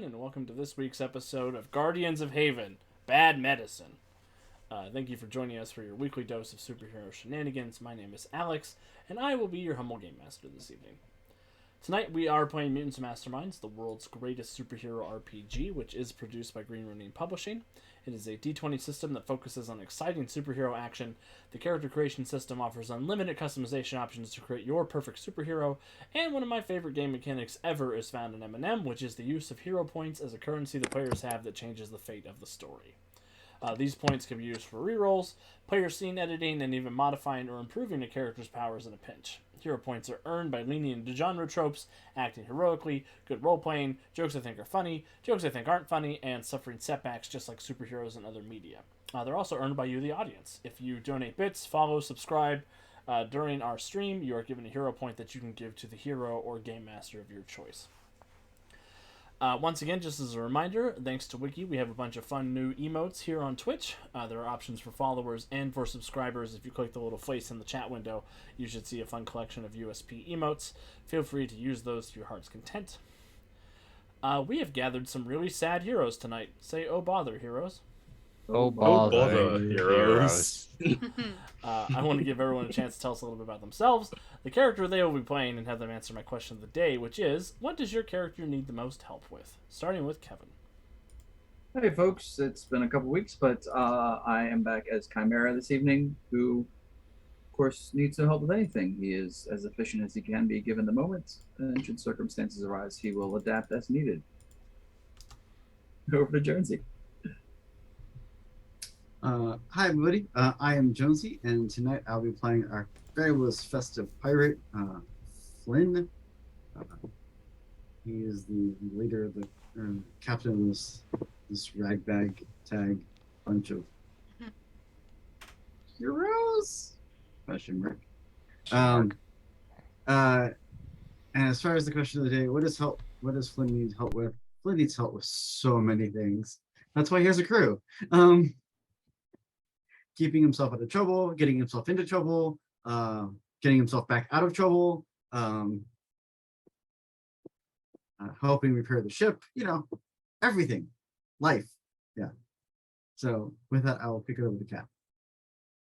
and welcome to this week's episode of Guardians of Haven Bad Medicine. Thank you for joining us for your weekly dose of superhero shenanigans. My name is Alex, and I will be your humble game master this evening. Tonight we are playing Mutants Masterminds, the world's greatest superhero RPG, which is produced by Green Ronin Publishing. It is a D20 system that focuses on exciting superhero action. The character creation system offers unlimited customization options to create your perfect superhero, and one of my favorite game mechanics ever is found in M&M, which is the use of hero points as a currency the players have that changes the fate of the story. These points can be used for rerolls, player scene editing, and even modifying or improving a character's powers in a pinch. Hero points are earned by leaning into genre tropes, acting heroically, good role-playing, jokes I think are funny, jokes I think aren't funny, and suffering setbacks just like superheroes and other media. They're also earned by you, the audience. If you donate bits, follow, subscribe during our stream, you are given a hero point that you can give to the hero or game master of your choice. Once again, just as a reminder, thanks to Wiki, we have a bunch of fun new emotes here on Twitch. There are options for followers and for subscribers. If you click the little face in the chat window, you should see a fun collection of USP emotes. Feel free to use those to your heart's content. We have gathered some really sad heroes tonight. Say, oh bother, heroes. Oh, bother, heroes. I want to give everyone a chance to tell us a little bit about themselves, the character they will be playing, and have them answer my question of the day, which is, what does your character need the most help with? Starting with Kevin. Hey folks, it's been a couple weeks, but I am back as Chimera this evening, who, of course, needs no help with anything. He is as efficient as he can be given the moment, and should circumstances arise, he will adapt as needed. Over to Jonesy. Hi everybody, I am Jonesy, and tonight I'll be playing our fabulous festive pirate, Flynn. He is the leader of the captain of this ragbag tag bunch of heroes? Question mark. And as far as the question of the day, what does Flynn need help with? Flynn needs help with so many things. That's why he has a crew. Keeping himself out of trouble, getting himself into trouble, getting himself back out of trouble, helping repair the ship, everything. Life. Yeah. So with that, I will pick it over to Kat.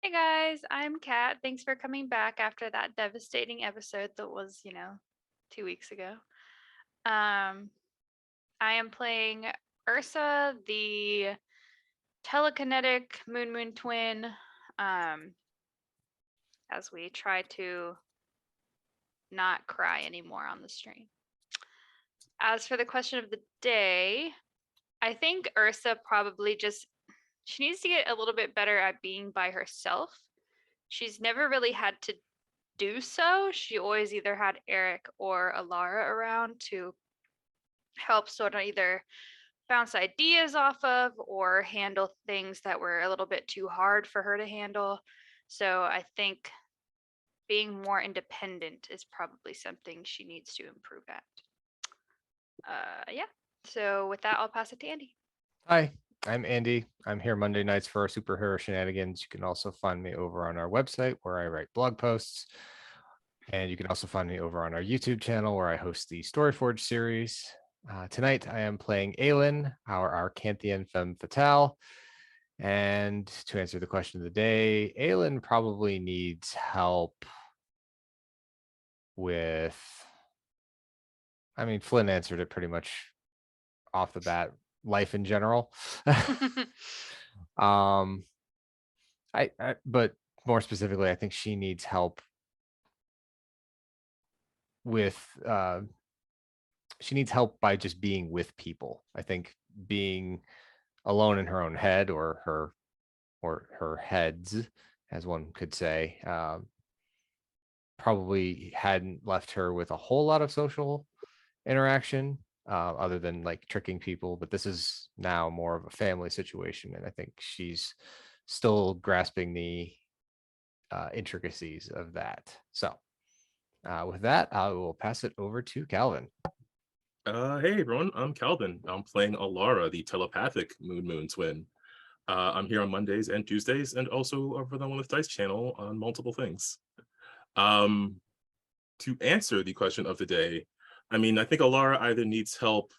Hey guys, I'm Kat. Thanks for coming back after that devastating episode that was, 2 weeks ago. I am playing Ursa, the telekinetic moon twin, as we try to not cry anymore on the stream. As for the question of the day, I think Ursa probably she needs to get a little bit better at being by herself. She's never really had to do so. She always either had Eric or Alara around to help sort of either bounce ideas off of or handle things that were a little bit too hard for her to handle. So I think being more independent is probably something she needs to improve at. Yeah. So with that, I'll pass it to Andy. Hi, I'm Andy. I'm here Monday nights for our superhero shenanigans. You can also find me over on our website where I write blog posts. And you can also find me over on our YouTube channel where I host the Storyforge series. Tonight, I am playing Aelin, our Arcanthian femme fatale. And to answer the question of the day, Aelin probably needs help with... Flynn answered it pretty much off the bat, life in general. But more specifically, I think she needs help with... she needs help by just being with people. I think being alone in her own head or her heads, as one could say, probably hadn't left her with a whole lot of social interaction other than like tricking people. But this is now more of a family situation, and I think she's still grasping the intricacies of that. So with that, I will pass it over to Calvin. Hey everyone, I'm Calvin. I'm playing Alara, the telepathic moon twin. I'm here on Mondays and Tuesdays, and also over the One with Dice channel on multiple things. To answer the question of the day, I think Alara either needs help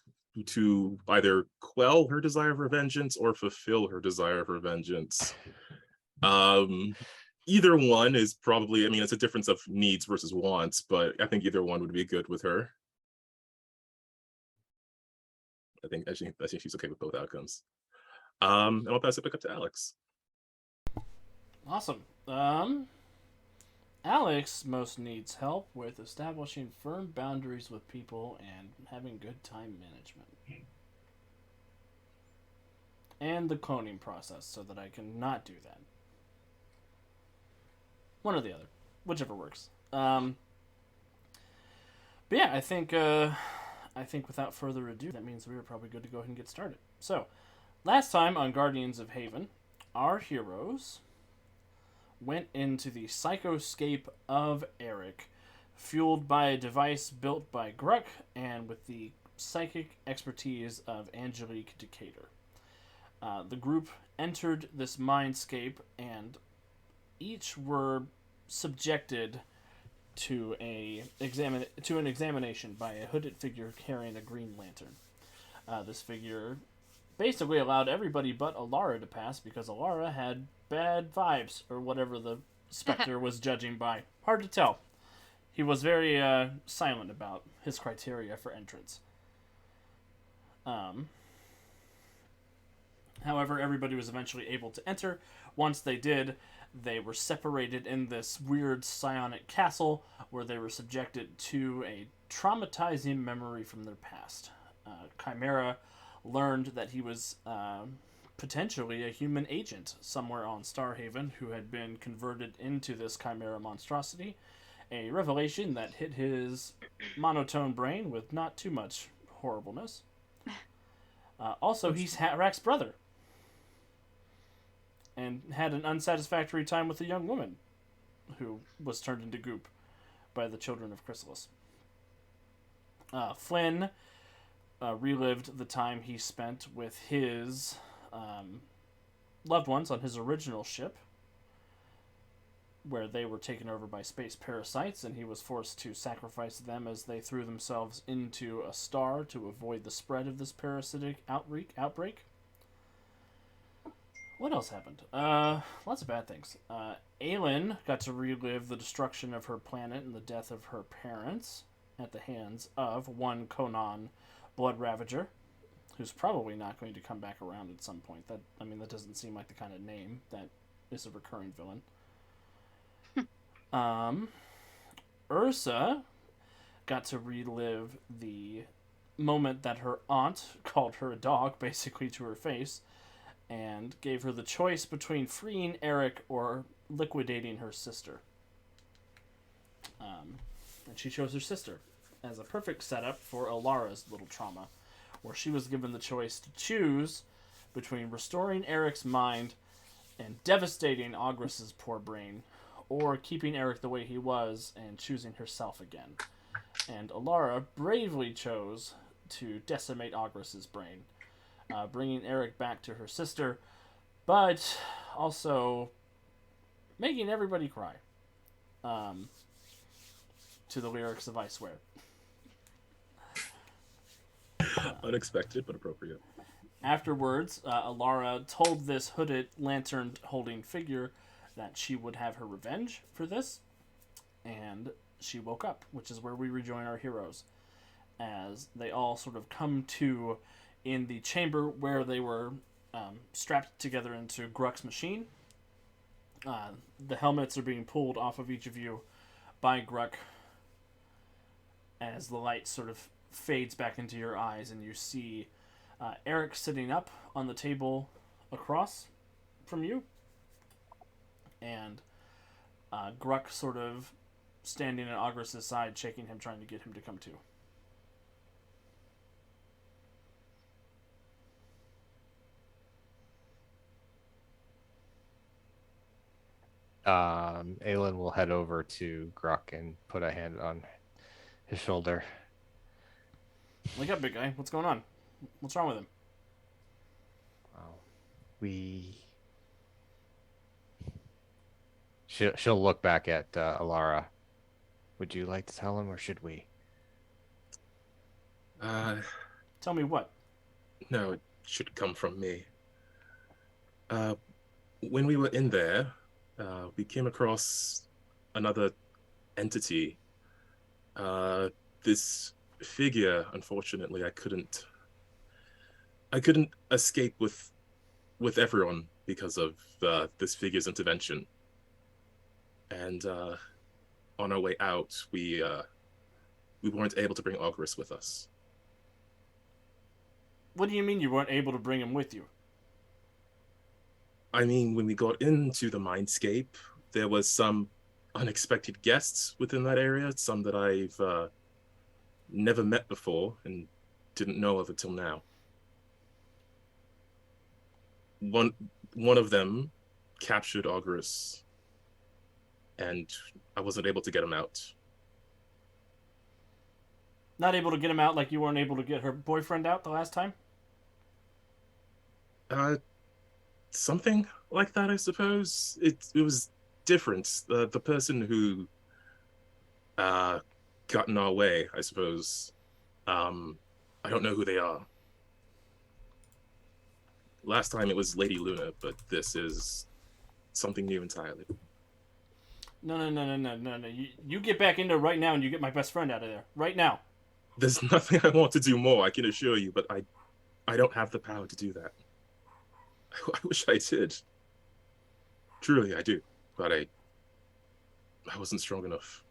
to either quell her desire for vengeance or fulfill her desire for vengeance. Either one is probably, I mean, it's a difference of needs versus wants, but I think either one would be good with her. I think she's okay with both outcomes. And I'll pass it back up to Alex. Awesome. Alex most needs help with establishing firm boundaries with people and having good time management. And the cloning process so that I can not do that. One or the other. Whichever works. But yeah, I think without further ado, that means we are probably good to go ahead and get started. So, last time on Guardians of Haven, our heroes went into the psychoscape of Eric, fueled by a device built by Gruck and with the psychic expertise of Angelique Decatur. The group entered this mindscape and each were subjected to an examination by a hooded figure carrying a green lantern. This figure basically allowed everybody but Alara to pass because Alara had bad vibes, or whatever the Spectre was judging by. Hard to tell. He was very silent about his criteria for entrance. However, everybody was eventually able to enter. Once they did, they were separated in this weird psionic castle where they were subjected to a traumatizing memory from their past. Chimera learned that he was potentially a human agent somewhere on Starhaven who had been converted into this Chimera monstrosity, a revelation that hit his monotone brain with not too much horribleness. Also, he's Hatrack's brother and had an unsatisfactory time with a young woman who was turned into goop by the children of Chrysalis. Flynn relived the time he spent with his loved ones on his original ship, where they were taken over by space parasites, and he was forced to sacrifice them as they threw themselves into a star to avoid the spread of this parasitic outbreak. What else happened? Lots of bad things. Aelin got to relive the destruction of her planet and the death of her parents at the hands of one Conan Blood Ravager, who's probably not going to come back around at some point. That doesn't seem like the kind of name that is a recurring villain. Ursa got to relive the moment that her aunt called her a dog, basically, to her face, and gave her the choice between freeing Eric or liquidating her sister. And she chose her sister as a perfect setup for Alara's little trauma, where she was given the choice to choose between restoring Eric's mind and devastating Agrus's poor brain, or keeping Eric the way he was and choosing herself again. And Alara bravely chose to decimate Agrus's brain, bringing Eric back to her sister, but also making everybody cry. To the lyrics of I Swear. Unexpected, but appropriate. Afterwards, Alara told this hooded, lantern-holding figure that she would have her revenge for this, and she woke up, which is where we rejoin our heroes, as they all sort of come to in the chamber where they were strapped together into Gruck's machine. The helmets are being pulled off of each of you by Gruck as the light sort of fades back into your eyes, and you see Eric sitting up on the table across from you, and Gruck sort of standing at Agrus's side, shaking him, trying to get him to come to. Aelin will head over to Gruck and put a hand on his shoulder. Wake up, big guy. What's going on? What's wrong with him? She'll look back at Alara. Would you like to tell him, or should we? Tell me what. No, it should come from me. When we were in there, we came across another entity. This figure, unfortunately, I couldn't escape with everyone because of this figure's intervention. And on our way out, we weren't able to bring Ogris with us. What do you mean you weren't able to bring him with you? I mean, when we got into the mindscape, there was some unexpected guests within that area, some that I've never met before and didn't know of until now. One of them captured Ogris, and I wasn't able to get him out. Not able to get him out like you weren't able to get her boyfriend out the last time? Something like that, I suppose. It was different. The person who got in our way, I suppose. I don't know who they are. Last time it was Lady Luna, but this is something new entirely. No. You get back into it right now and you get my best friend out of there. Right now. There's nothing I want to do more, I can assure you, but I don't have the power to do that. I wish I did. Truly, I do. But I wasn't strong enough.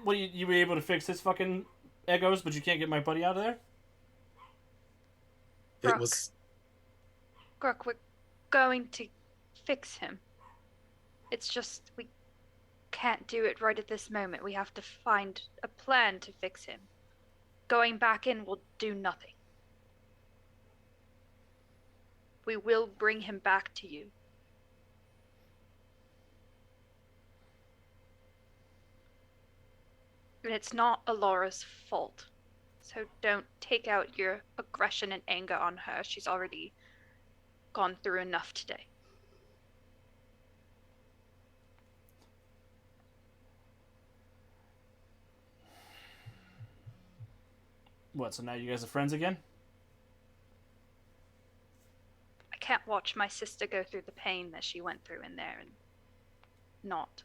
What, you were able to fix his fucking egos, but you can't get my buddy out of there? It Brooke. was... Grok, we're going to fix him. It's just we can't do it right at this moment. We have to find a plan to fix him. Going back in will do nothing. We will bring him back to you. And it's not Alora's fault. So don't take out your aggression and anger on her. She's already gone through enough today. What, so now you guys are friends again? I can't watch my sister go through the pain that she went through in there and not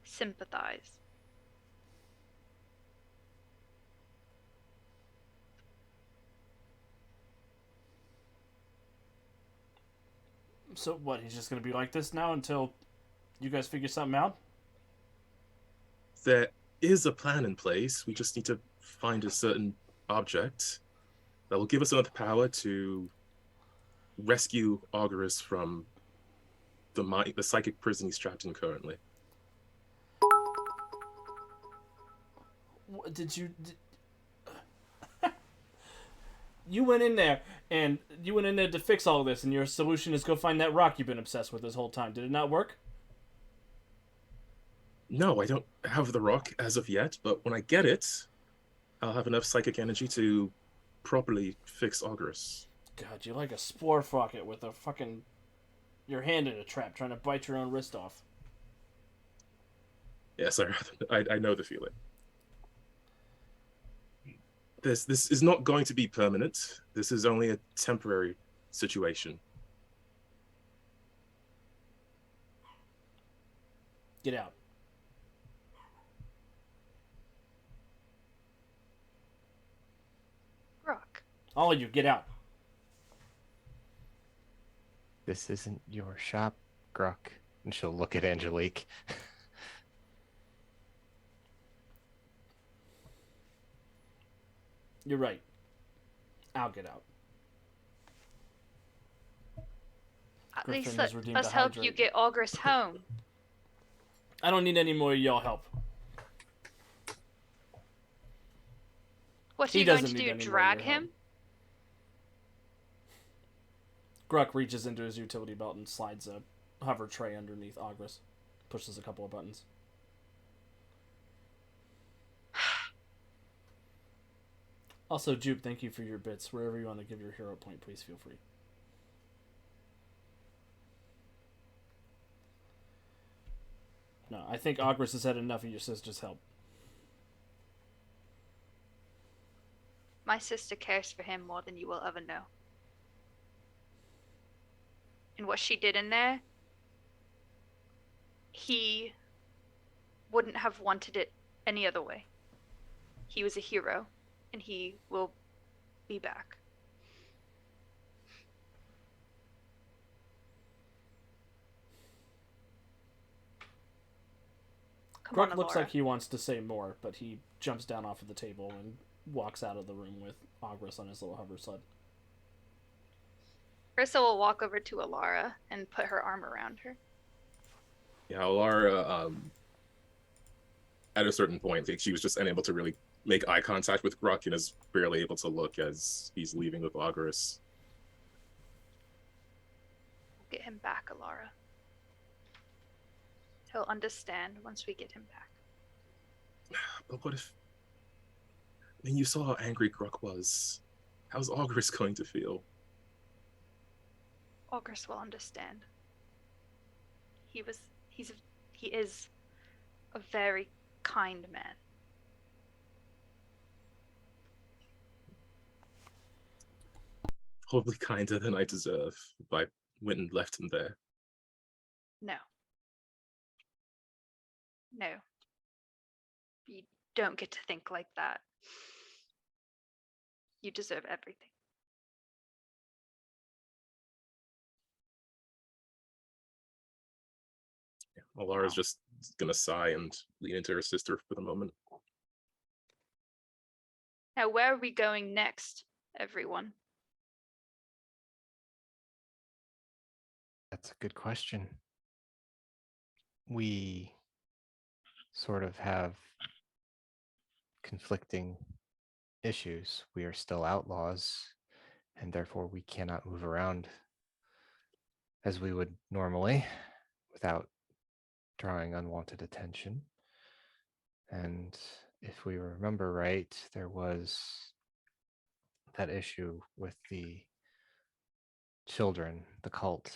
sympathize. So what, he's just gonna be like this now until you guys figure something out? There is a plan in place. We just need to find a certain object that will give us enough power to rescue Auguris from the psychic prison he's trapped in currently. What, you went in there, and you went in there to fix all this, and your solution is go find that rock you've been obsessed with this whole time. Did it not work? No, I don't have the rock as of yet, but when I get it, I'll have enough psychic energy to properly fix Auguris. God, you're like a spore rocket with a fucking... your hand in a trap, trying to bite your own wrist off. Yes, I know the feeling. This is not going to be permanent. This is only a temporary situation. Get out. Rock. All of you, get out. This isn't your shop, Grok. And she'll look at Angelique. You're right. I'll get out. At Griffin least has let redeemed us a help you hydrate. get Auguris home. I don't need any more of y'all help. What are He you going doesn't to need do? any more of Drag your help. him? Gruk reaches into his utility belt and slides a hover tray underneath Ogris. Pushes a couple of buttons. Also, Jupe, thank you for your bits. Wherever you want to give your hero point, please feel free. No, I think Ogris has had enough of your sister's help. My sister cares for him more than you will ever know. And what she did in there, he wouldn't have wanted it any other way. He was a hero, and he will be back. Come Grok on, looks Alora. like he wants to say more, but he jumps down off of the table and walks out of the room with Ogris on his little hover sled. Ursa will walk over to Alara and put her arm around her. Yeah, Alara, at a certain point, like, she was just unable to really make eye contact with Grok and is barely able to look as he's leaving with Ogris. We'll get him back, Alara. He'll understand once we get him back. But what if... I mean, you saw how angry Grok was. How's Ogris going to feel? Ogris will understand. He is a very kind man. Probably kinder than I deserve if I went and left him there. No. No. You don't get to think like that. You deserve everything. Alara's just gonna sigh and lean into her sister for the moment. Now, where are we going next, everyone? That's a good question. We sort of have conflicting issues. We are still outlaws, and therefore we cannot move around as we would normally without drawing unwanted attention. And if we remember right, there was that issue with the children, the cult,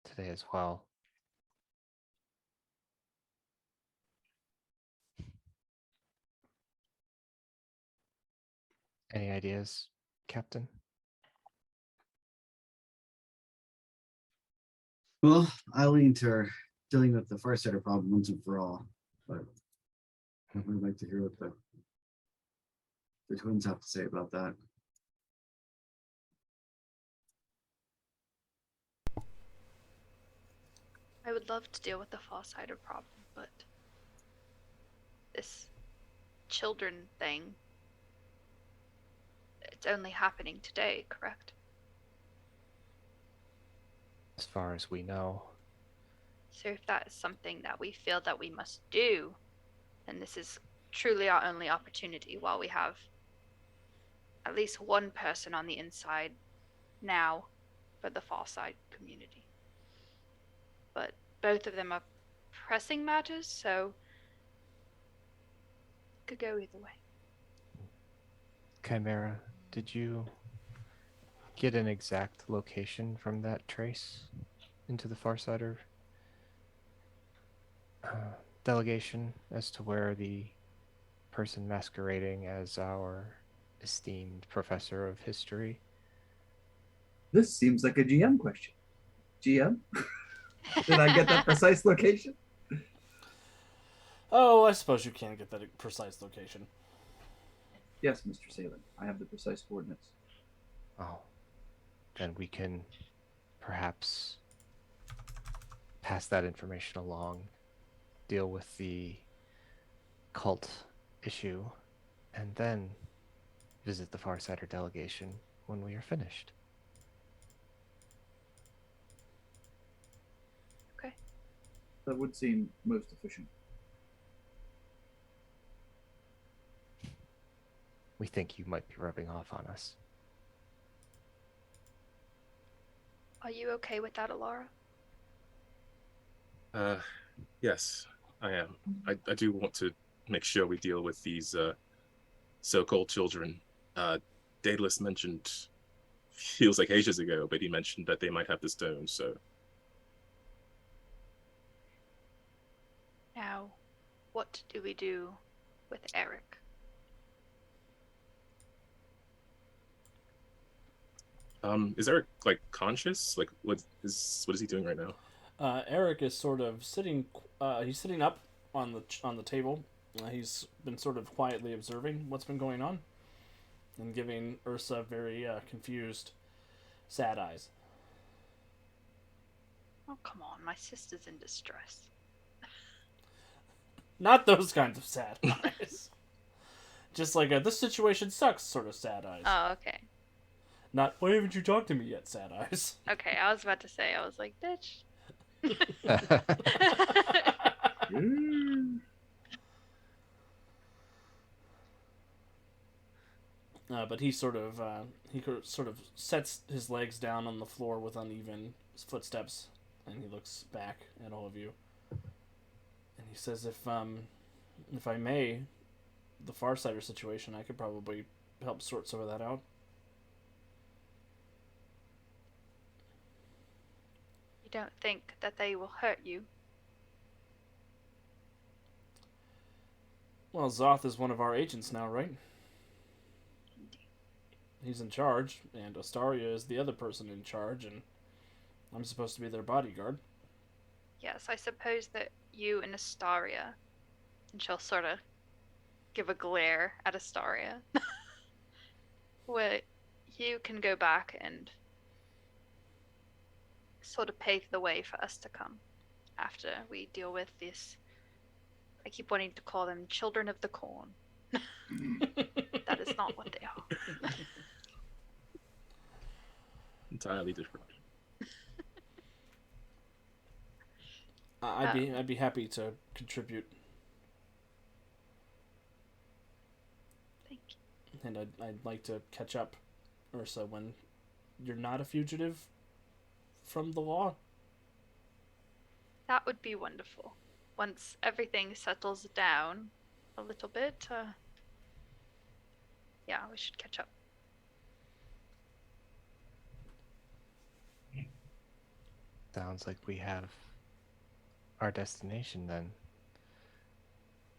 today as well. Any ideas, Captain? Well, I lean to dealing with the Farsighter problem once and for all, but I would like to hear what the twins have to say about that. I would love to deal with the Farsighter problem, but this children thing, it's only happening today, correct? As far as we know. So if that is something that we feel that we must do, then this is truly our only opportunity while we have at least one person on the inside now for the Farsight community. But both of them are pressing matters, so it could go either way. Chimera, did you get an exact location from that trace into the Farsighter delegation as to where the person masquerading as our esteemed professor of history? This seems like a GM question. GM? Did I get that precise location? Oh, I suppose you can get that precise location. Yes, Mr. Salem. I have the precise coordinates. Oh, then we can perhaps pass that information along, deal with the cult issue, and then visit the Farsighter delegation when we are finished. Okay. That would seem most efficient. We think you might be rubbing off on us. Are you okay with that, Alara? Yes, I am. I do want to make sure we deal with these so-called children. Daedalus mentioned, feels like ages ago, but he mentioned that they might have the stone, so... Now, what do we do with Eric? Is Eric like conscious? Like what is he doing right now? Eric is sort of sitting. He's sitting up on the table. He's been sort of quietly observing what's been going on, and giving Ursa very confused, sad eyes. Oh, come on. My sister's in distress. Not those kinds of sad eyes. Just like this situation sucks sort of sad eyes. Oh, okay. Not, why haven't you talked to me yet, sad eyes. Okay, I was about to say, I was like, bitch. But he sort of sets his legs down on the floor with uneven footsteps, and he looks back at all of you, and he says, "If I may, the Farsighter situation, I could probably help sort some of that out." You don't think that they will hurt you? Well, Zoth is one of our agents now, right? He's in charge, and Astaria is the other person in charge, and I'm supposed to be their bodyguard. Yes, I suppose that you and Astaria, and she'll sort of give a glare at Astaria, where you can go back and sort of pave the way for us to come after we deal with this. I keep wanting to call them children of the corn. That is not what they are. Entirely different. I'd be happy to contribute. Thank you. And I'd like to catch up, Ursa, when you're not a fugitive from the law. That would be wonderful. Once everything settles down a little bit, yeah, we should catch up. Sounds like we have our destination then.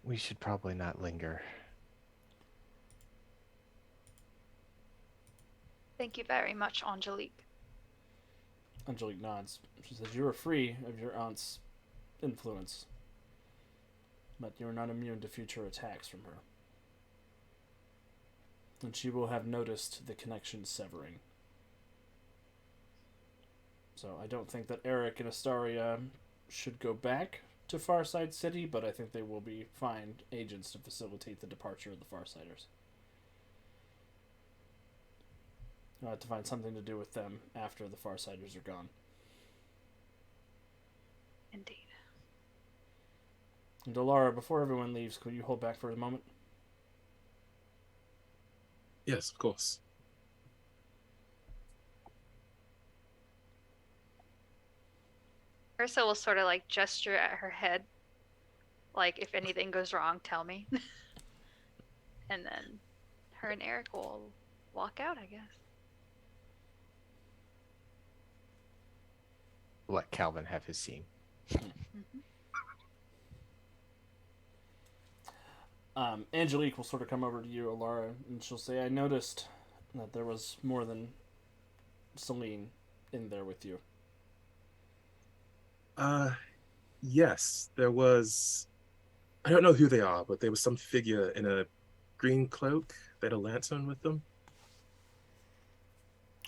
We should probably not linger. Thank you very much, Angelique. Angelique nods. She says, "You are free of your aunt's influence, but you are not immune to future attacks from her. And she will have noticed the connection severing. So I don't think that Eric and Astaria should go back to Farside City, but I think they will be fine agents to facilitate the departure of the Farsiders. I'll have to find something to do with them after the Farsiders are gone." Indeed. And Delara, before everyone leaves, could you hold back for a moment? Yes, of course. Ursa will sort of like gesture at her head, like if anything goes wrong, tell me. And then her and Eric will walk out, I guess. Let Calvin have his scene. Mm-hmm. Angelique will sort of come over to you, Alara, and she'll say, "I noticed that there was more than Celine in there with you." Yes, there was. I don't know who they are, but there was some figure in a green cloak. They had a lantern with them.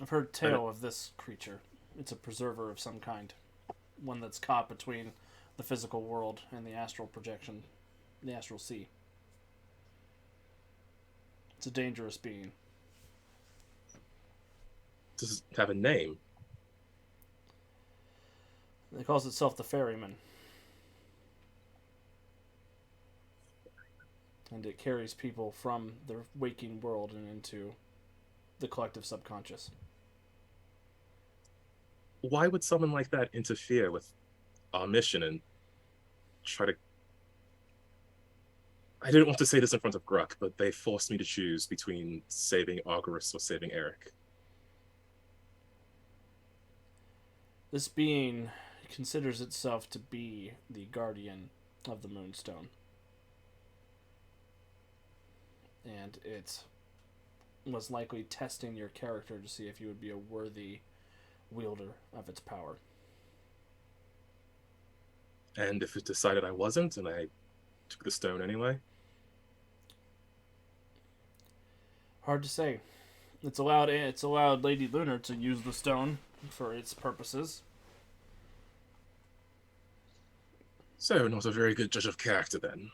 I've heard tale of this creature. It's a preserver of some kind. One that's caught between the physical world and the astral projection, the astral sea. It's a dangerous being. Does it have a name? It calls itself the Ferryman. And it carries people from the waking world and into the collective subconscious. Why would someone like that interfere with our mission and try to... I didn't want to say this in front of Gruck, but they forced me to choose between saving Auguris or saving Eric. This being considers itself to be the guardian of the Moonstone. And it was likely testing your character to see if you would be a worthy wielder of its power. And if it decided I wasn't, and I took the stone anyway? Hard to say. It's allowed Lady Lunar to use the stone for its purposes. So, not a very good judge of character then.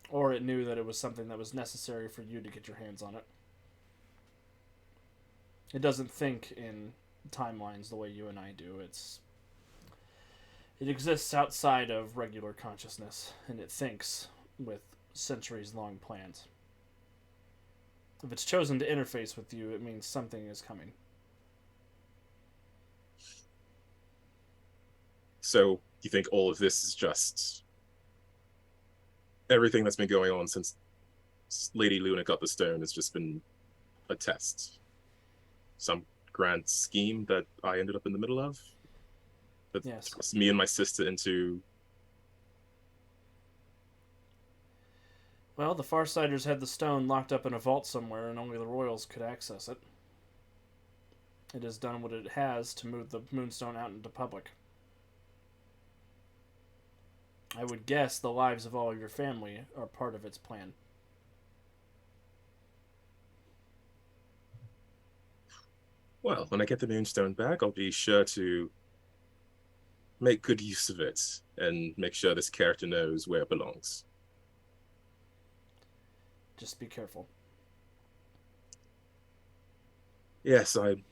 Or it knew that it was something that was necessary for you to get your hands on it. It doesn't think in timelines the way you and I do. It exists outside of regular consciousness, and it thinks with centuries-long plans. If it's chosen to interface with you, it means something is coming. So, you think all of this is just everything that's been going on since Lady Luna got the stone has just been a test? Some grand scheme that I ended up in the middle of? That Yes. thrust me and my sister into... Well, the Farsiders had the stone locked up in a vault somewhere, and only the Royals could access it. It has done what it has to move the Moonstone out into public. I would guess the lives of all your family are part of its plan. Well, when I get the Moonstone back, I'll be sure to make good use of it and make sure this character knows where it belongs. Just be careful. Yes, I'm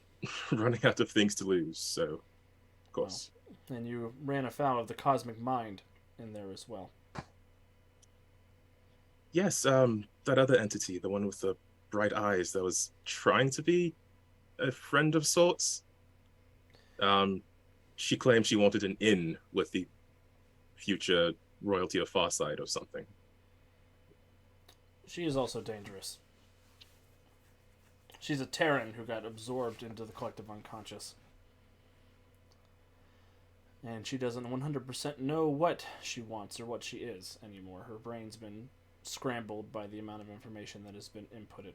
running out of things to lose, so of course. And you ran afoul of the cosmic mind in there as well. Yes, that other entity, the one with the bright eyes that was trying to be a friend of sorts. She claimed she wanted an in with the future royalty of Farside or something. She is also dangerous. She's a Terran who got absorbed into the collective unconscious. And she doesn't 100% know what she wants or what she is anymore. Her brain's been scrambled by the amount of information that has been inputted.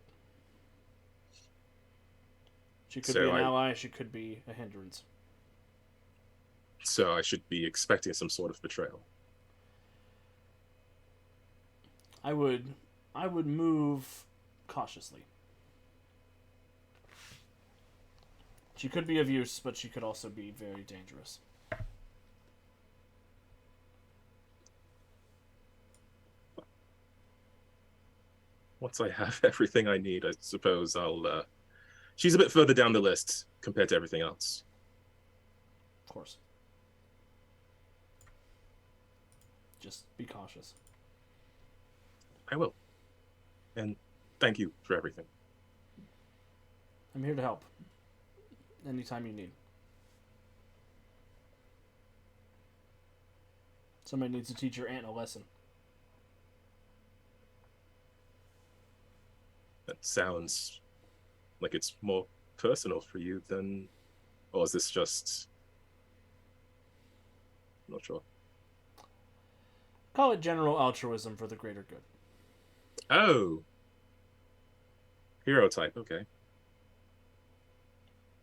She could be an ally, she could be a hindrance. So I should be expecting some sort of betrayal. I would move cautiously. She could be of use, but she could also be very dangerous. Once I have everything I need, I suppose I'll... She's a bit further down the list compared to everything else. Of course. Just be cautious. I will. And thank you for everything. I'm here to help. Anytime you need. Somebody needs to teach your aunt a lesson. That sounds like it's more personal for you than... Or is this just... I'm not sure. Call it general altruism for the greater good. Oh! Hero type, okay.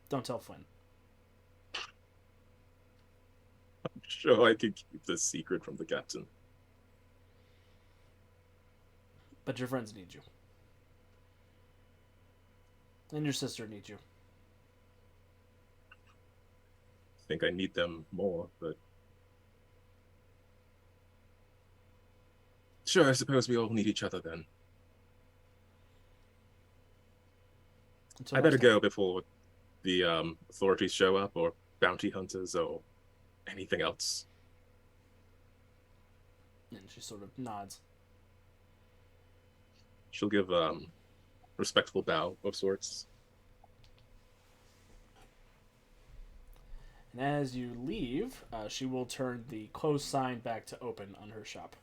Don't tell Flynn. I'm sure I could keep this secret from the captain. But your friends need you. And your sister needs you. I think I need them more, but... Sure, I suppose we all need each other then. Until I better next time. go before the authorities show up, or bounty hunters, or anything else. And she sort of nods. She'll give respectful bow of sorts. And as you leave, she will turn the closed sign back to open on her shop.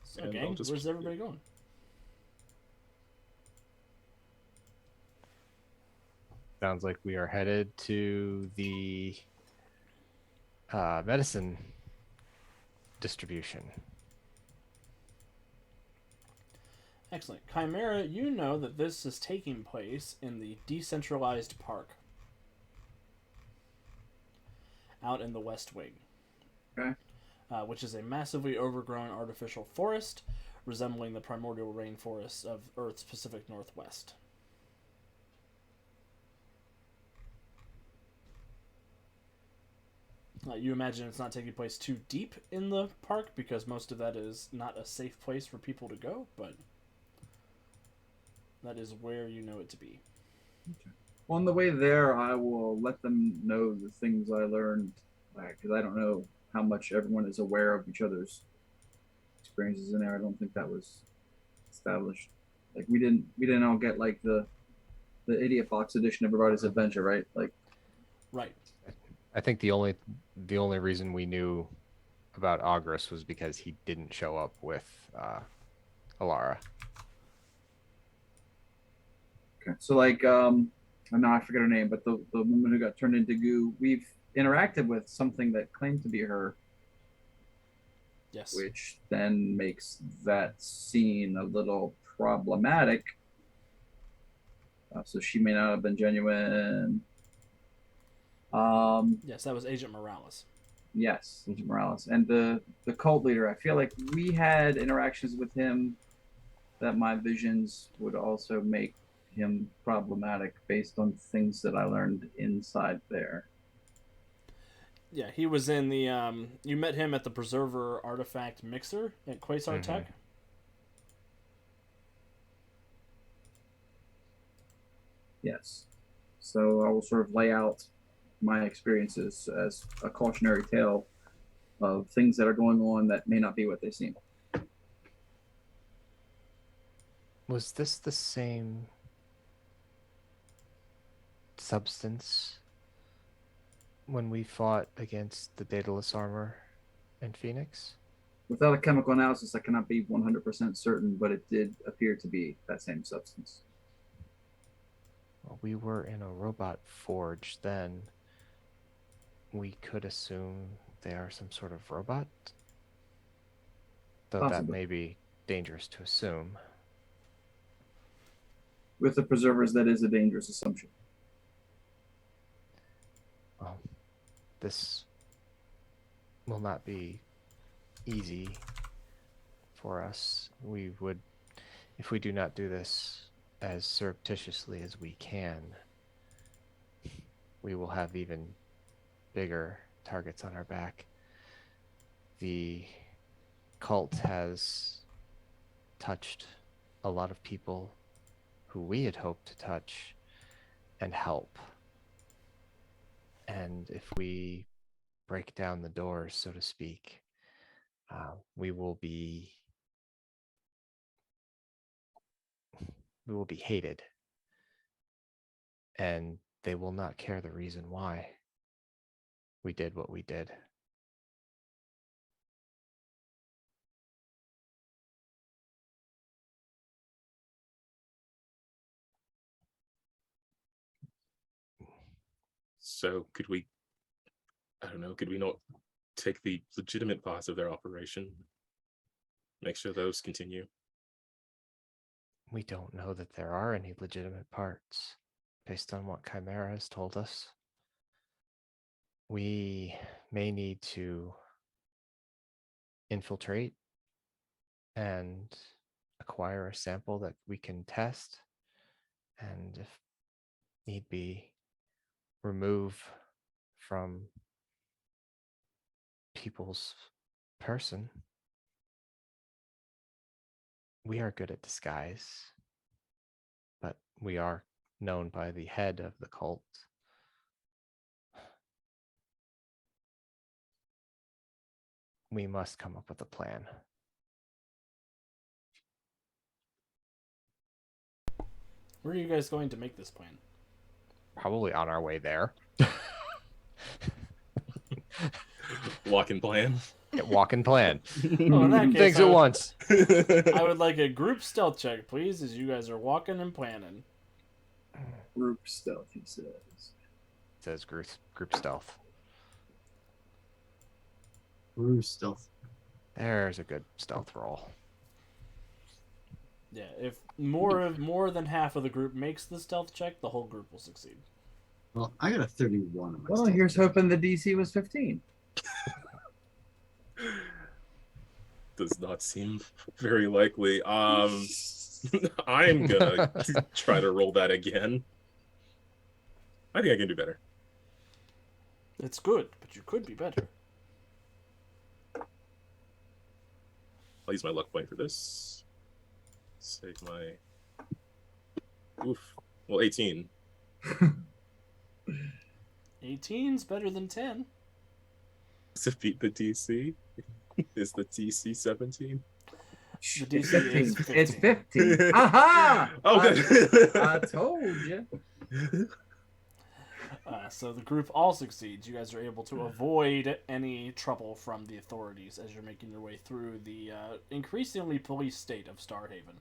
So, And gang, I'll just- where's everybody going? Sounds like we are headed to the medicine distribution. Excellent. Chimera, you know that this is taking place in the decentralized park out in the West Wing. Okay. Which is a massively overgrown artificial forest resembling the primordial rainforests of Earth's Pacific Northwest. You imagine it's not taking place too deep in the park because most of that is not a safe place for people to go, but that is where you know it to be. Okay. On the way there, I will let them know the things I learned, because I don't know how much everyone is aware of each other's experiences in there. I don't think that was established. Like we didn't all get like the Idiot Fox edition of Everybody's Adventure, right? Like, Right. I think the only reason we knew about August was because he didn't show up with Alara. okay, so like now I forget her name, but the woman who got turned into goo, we've interacted with something that claimed to be her, Yes. which then makes that scene a little problematic. So she may not have been genuine. Yes, that was Agent Morales. Yes, Agent Morales. And the cult leader, I feel like we had interactions with him that my visions would also make him problematic based on things that I learned inside there. Yeah, he was in the you met him at the Preserver Artifact Mixer at Quasar Tech. Yes. So I will sort of lay out my experiences as a cautionary tale of things that are going on that may not be what they seem. Was this the same substance when we fought against the Daedalus armor in Phoenix? Without a chemical analysis, I cannot be 100% certain, but it did appear to be that same substance. Well, we were in a robot forge then. We could assume they are some sort of robot. Though that Possibly. may be dangerous to assume. With the preservers, that is a dangerous assumption. Well, this will not be easy for us. We would, if we do not do this as surreptitiously as we can, we will have even bigger targets on our back. The cult has touched a lot of people who we had hoped to touch and help. And if we break down the doors, so to speak, we will be hated, and they will not care the reason why we did what we did. So could we, I don't know, could we not take the legitimate parts of their operation, make sure those continue? We don't know that there are any legitimate parts based on what Chimera has told us. We may need to infiltrate and acquire a sample that we can test, and if need be, remove from people's person. We are good at disguise, but we are known by the head of the cult. We must come up with a plan. Where are you guys going to make this plan? Probably on our way there. Walk and plan. Walk and plan. Oh, in that case, Things at once. I would like a group stealth check, please, as you guys are walking and planning. Group stealth, he says. It says group stealth. Ooh, stealth. There's a good stealth roll. Yeah, if more than half of the group makes the stealth check, the whole group will succeed. Well, I got a 31 on my Well, stealth here's check. hoping the DC was 15. Does not seem very likely. I'm gonna try to roll that again. I think I can do better. It's good, but you could be better. I'll use my luck point for this. Save my. Oof. Well, 18. 18's better than 10. To beat the DC. Is the DC 17? The DC is 15. It's 15. Aha! Oh, good. I told you. So the group all succeeds. You guys are able to avoid any trouble from the authorities as you're making your way through the increasingly police state of Starhaven.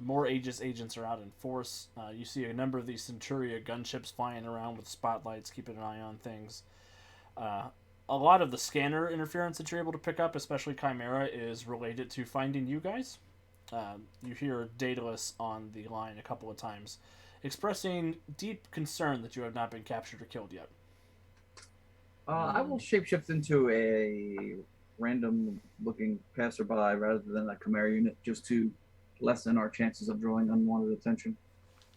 More Aegis agents are out in force. You see a number of these Centuria gunships flying around with spotlights, keeping an eye on things. A lot of the scanner interference that you're able to pick up, especially Chimera, is related to finding you guys. You hear Daedalus on the line a couple of times, expressing deep concern that you have not been captured or killed yet. I will shapeshift into a random-looking passerby rather than a Chimera unit, just to lessen our chances of drawing unwanted attention.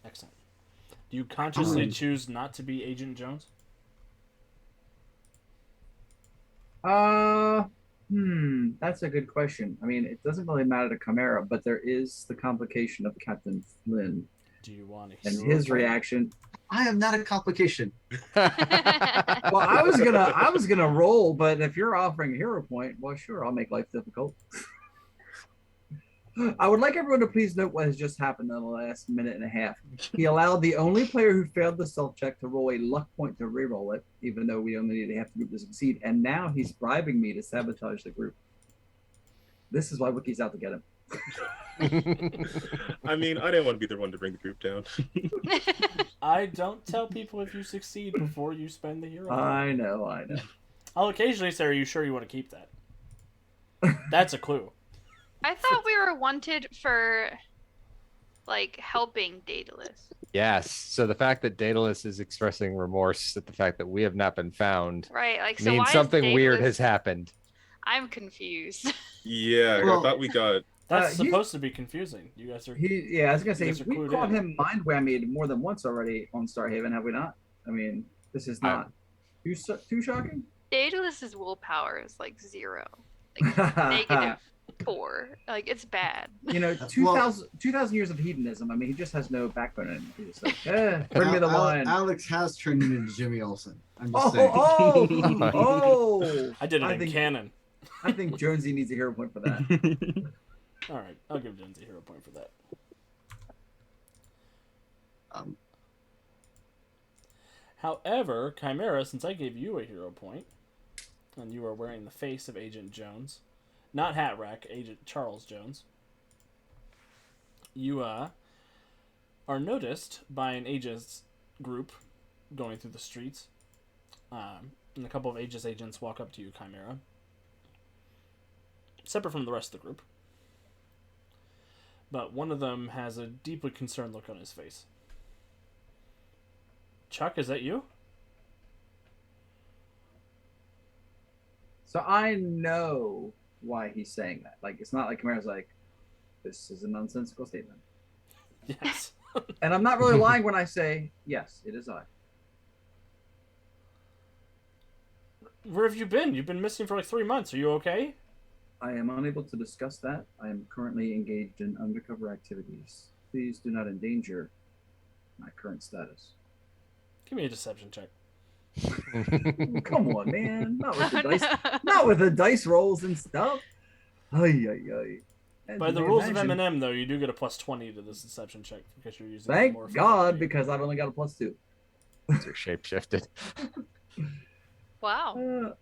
Excellent. Do you consciously choose not to be Agent Jones? That's a good question. I mean, it doesn't really matter to Chimera, but there is the complication of Captain Flynn Do you want to and his reaction. I am not a complication. Well, I was gonna roll, but if you're offering a hero point, well, sure, I'll make life difficult. I would like everyone to please note what has just happened in the last minute and a half. He allowed the only player who failed the stealth check to roll a luck point to reroll it, even though we only need half the group to succeed. And now he's bribing me to sabotage the group. This is why Wiki's out to get him. I mean, I didn't want to be the one to bring the group down. I don't tell people if you succeed before you spend the hero point. I know. I'll occasionally say, are you sure you want to keep that? That's a clue. I thought we were wanted for, like, helping Daedalus. Yes. So the fact that Daedalus is expressing remorse at the fact that we have not been found Right, like, so means why is something weird Daedalus- has happened. I'm confused. Yeah, Well- I thought we got. That's he's- supposed to be confusing. You guys are... I was gonna say, These are we clued caught in. him mind whammied more than once already on Starhaven, have we not? I mean, this is not too shocking. Daedalus's willpower is like 0. Like, -4. Like, it's bad. You know, 2,000 years of hedonism. I mean, he just has no backbone in him. He's just like, bring me the wine. Alex has turned into Jimmy Olsen. I'm just Oh, saying. oh! I did it in canon. I think Jonesy needs a hero point for that. All right, I'll give Jonesy a hero point for that. However, Chimera, since I gave you a hero point, and you are wearing the face of Agent Jones, not Hat Rack, Agent Charles Jones, you are noticed by an Aegis group going through the streets, and a couple of Aegis agents walk up to you, Chimera, separate from the rest of the group. But one of them has a deeply concerned look on his face. Chuck, is that you? So I know why he's saying that. Like, it's not like Chimera's like, this is a nonsensical statement. Yes. And I'm not really lying when I say, yes, it is I. Where have you been? You've been missing for like 3 months. Are you okay? I am unable to discuss that. I am currently engaged in undercover activities. Please do not endanger my current status. Give me a deception check. Come on, man. Not with the Oh, dice. no. Not with the dice rolls and stuff. Ay, ay, ay. As By you the may rules of imagine- M&M, though, you do get a plus 20 to this deception check because you're using Thank more God, because I've only got a +2. You're shapeshifted. Wow.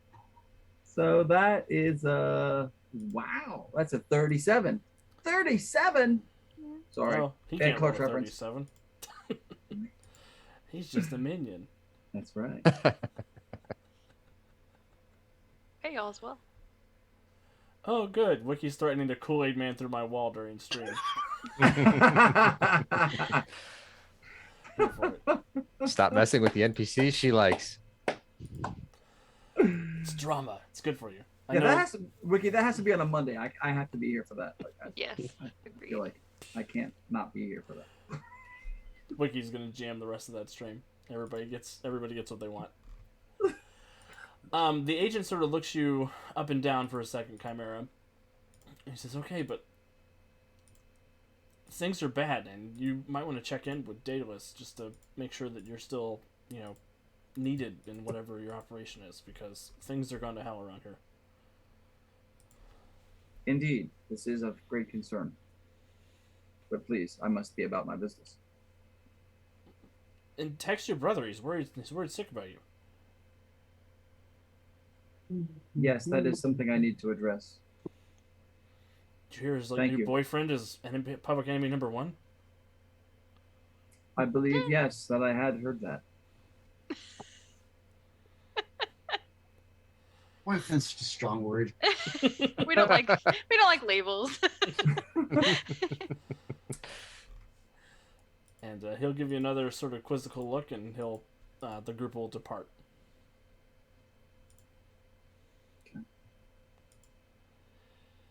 So that is wow. That's a 37. 37. Sorry. Oh, he Bad can't roll a Clark reference. 37. He's just a minion. That's right. Hey, y'all as well. Oh, good. Wiki's threatening to Kool-Aid Man through my wall during stream. Go for it. Stop messing with the NPCs she likes. It's drama. It's good for you. I Yeah, know. that has to, Wiki. That has to be on a Monday. I have to be here for that. Like, Yes, I agreed. feel like I can't not be here for that. Wiki's gonna jam the rest of that stream. Everybody gets what they want. The agent sort of looks you up and down for a second, Chimera. He says, "Okay, but things are bad, and you might want to check in with Daedalus just to make sure that you're still, needed in whatever your operation is, because things are going to hell around here." Indeed, this is of great concern. But please, I must be about my business. And text your brother. He's worried sick about you. Yes, that is something I need to address. Did you hear his Thank new you. boyfriend is public enemy number one? I believe, yes, that I had heard that. Boyfriend's such a strong word. we don't like labels. And he'll give you another sort of quizzical look, and the group will depart.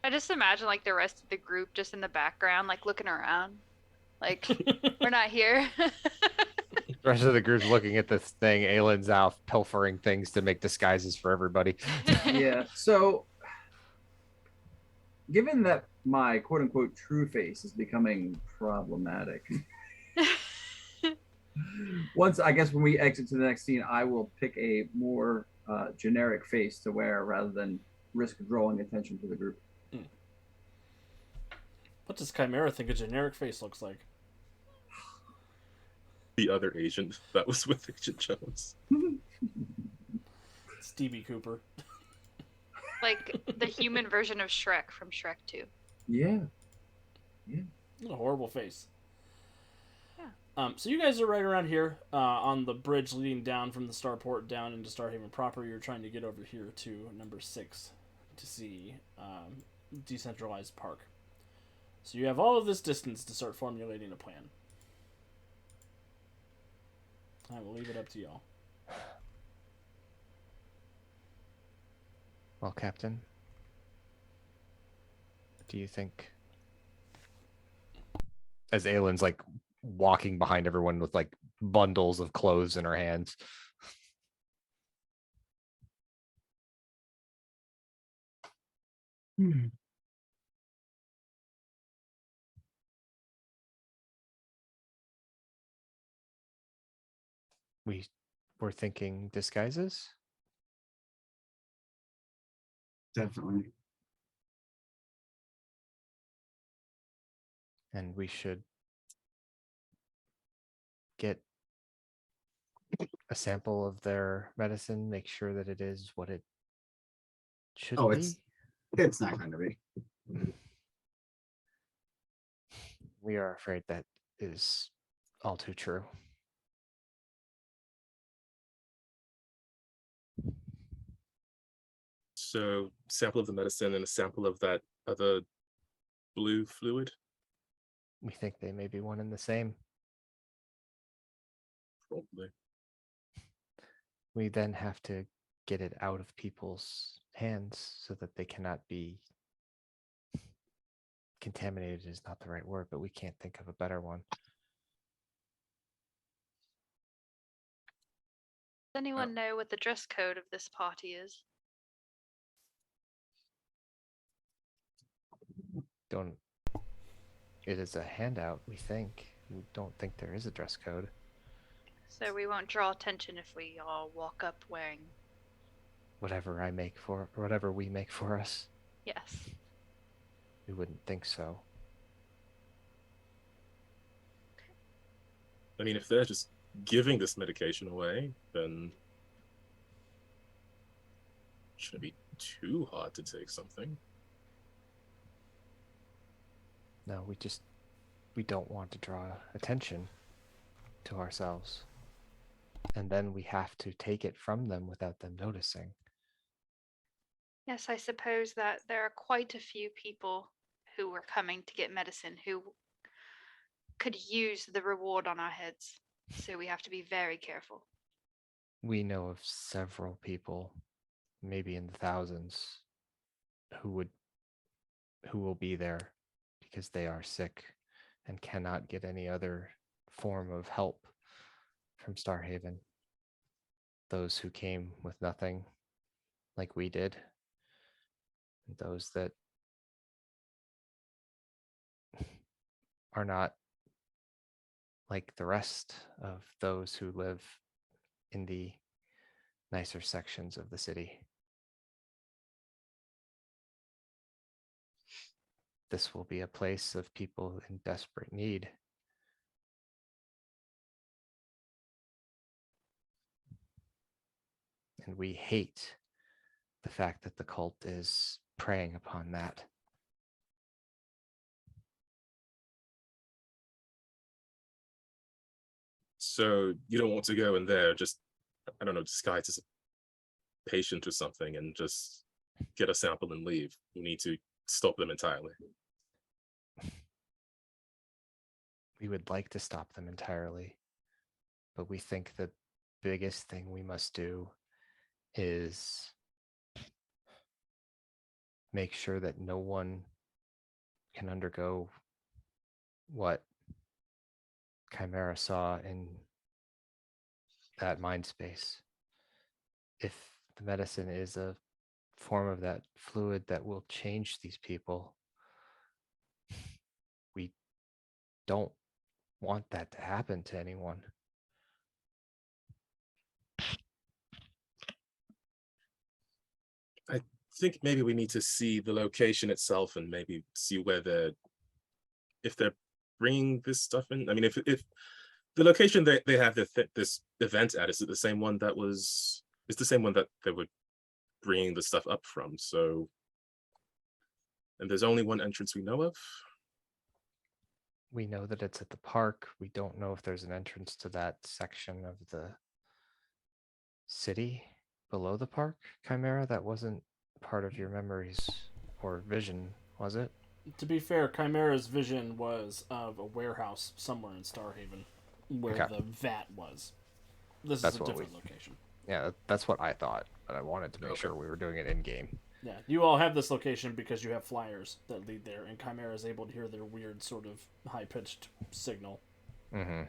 I just imagine like the rest of the group just in the background, like looking around, like we're not here. The rest of the group's looking at this thing. Aylin's out pilfering things to make disguises for everybody. Yeah, so given that my quote unquote true face is becoming problematic, once I guess when we exit to the next scene, I will pick a more generic face to wear rather than risk drawing attention to the group. What does Chimera think a generic face looks like? The other agent that was with Agent Jones. Stevie Cooper. Like the human version of Shrek from Shrek 2. Yeah. What a horrible face. Yeah. So you guys are right around here on the bridge leading down from the starport down into Starhaven proper. You're trying to get over here to number 6 to see Decentralized Park. So you have all of this distance to start formulating a plan. I will leave it up to y'all. Well, Captain, do you think, as Aylin's like walking behind everyone with like bundles of clothes in her hands, we were thinking disguises? Definitely. And we should get a sample of their medicine, make sure that it is what it should Oh, be. it's not going to be. We are afraid that is all too true. So, sample of the medicine and a sample of that other blue fluid. We think they may be one and the same. Probably. We then have to get it out of people's hands so that they cannot be contaminated is not the right word, but we can't think of a better one. Does anyone know what the dress code of this party is? Don't. It is a handout, we think. We don't think there is a dress code. So we won't draw attention if we all walk up wearing. Whatever we make for us, Yes. we wouldn't think so. I mean, if they're just giving this medication away, then it shouldn't be too hard to take something. No, we don't want to draw attention to ourselves. And then we have to take it from them without them noticing. Yes, I suppose that there are quite a few people who were coming to get medicine who could use the reward on our heads. So we have to be very careful. We know of several people, maybe in the thousands, who will be there because they are sick and cannot get any other form of help from Starhaven. Those who came with nothing, like we did, and those that are not like the rest of those who live in the nicer sections of the city. This will be a place of people in desperate need. And we hate the fact that the cult is preying upon that. So you don't want to go in there, just, I don't know, disguise as a patient or something and just get a sample and leave. You need to stop them entirely. We would like to stop them entirely, but we think the biggest thing we must do is make sure that no one can undergo what Chimera saw in that mind space. If the medicine is a form of that fluid that will change these people, we don't want that to happen to anyone. I think maybe we need to see the location itself and maybe see where if they're bringing this stuff in. I mean, if the location they have this event at, is it the same one that it's the same one that they were bringing the stuff up from? So, and there's only one entrance we know of. We know that it's at the park. We don't know if there's an entrance to that section of the city below the park, Chimera. That wasn't part of your memories or vision, was it? To be fair, Chimera's vision was of a warehouse somewhere in Starhaven where Okay. the vat was. This That's is a what different location. Yeah, that's what I thought, but I wanted to make Okay. sure we were doing it in game. Yeah, you all have this location because you have flyers that lead there, and Chimera is able to hear their weird sort of high-pitched signal. Mm-hmm.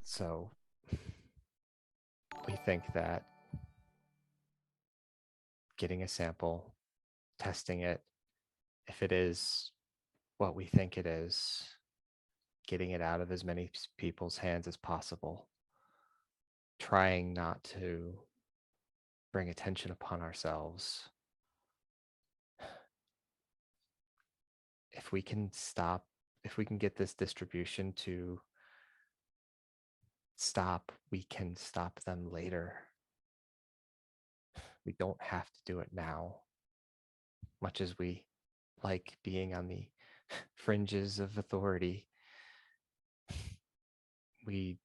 So we think that getting a sample, testing it, if it is what we think it is, getting it out of as many people's hands as possible, trying not to bring attention upon ourselves. If we can get this distribution to stop, we can stop them later. We don't have to do it now. Much as we like being on the fringes of authority, we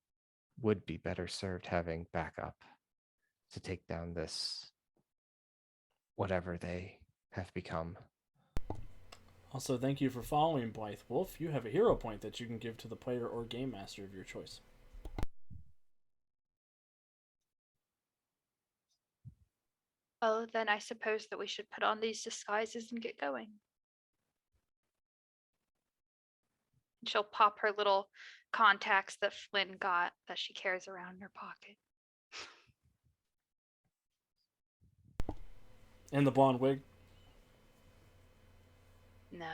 would be better served having backup to take down this, whatever they have become. Also, thank you for following Blythe Wolf. You have a hero point that you can give to the player or game master of your choice. Oh, then I suppose that we should put on these disguises and get going. She'll pop her little contacts that Flynn got that she carries around in her pocket. And the blonde wig. No.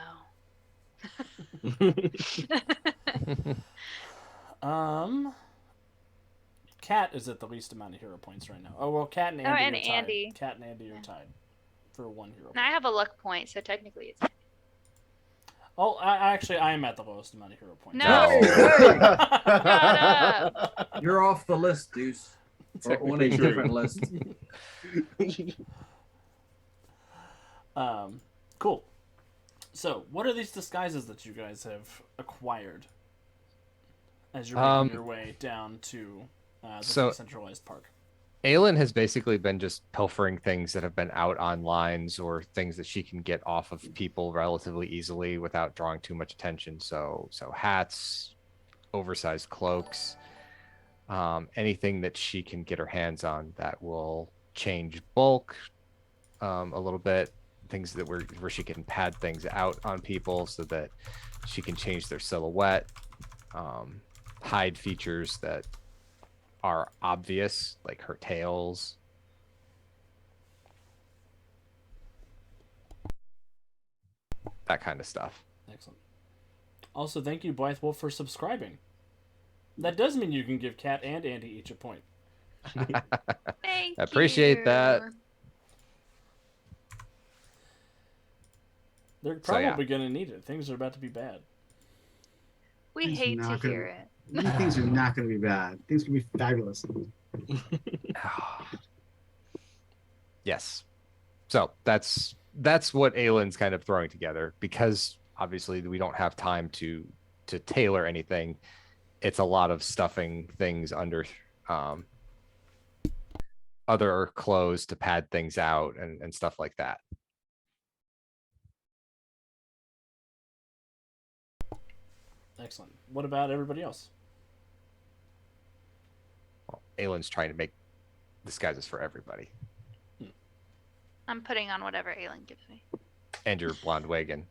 Cat is at the least amount of hero points right now. Oh well, Cat and Andy and are tied. Andy. Cat and Andy are Yeah. tied for 1 hero And I point. have a luck point, so technically it's. Oh, I am at the lowest amount of hero points. No. Hey, Shut up. You're off the list, Deuce. Or on a Technically different true. list. Cool. So, what are these disguises that you guys have acquired as you're making your way down to the so- decentralized park? Aelin has basically been just pilfering things that have been out on lines or things that she can get off of people relatively easily without drawing too much attention. So hats, oversized cloaks, anything that she can get her hands on that will change bulk a little bit. Things that where she can pad things out on people so that she can change their silhouette, hide features that are obvious, like her tails. That kind of stuff. Excellent. Also, thank you, Blythe Wolf, for subscribing. That does mean you can give Kat and Andy each a point. Thank Appreciate that. you. They're So, yeah. probably going to need it. Things are about to be bad. We Things are hate to not gonna- hear it. These things are not going to be bad. Things can be fabulous. Yes. So that's what Aelin's kind of throwing together, because obviously we don't have time to tailor anything. It's a lot of stuffing things under other clothes to pad things out and stuff like that. Excellent. What about everybody else? Well, Aelin's trying to make disguises for everybody. I'm putting on whatever Aelin gives me. And your blonde wagon.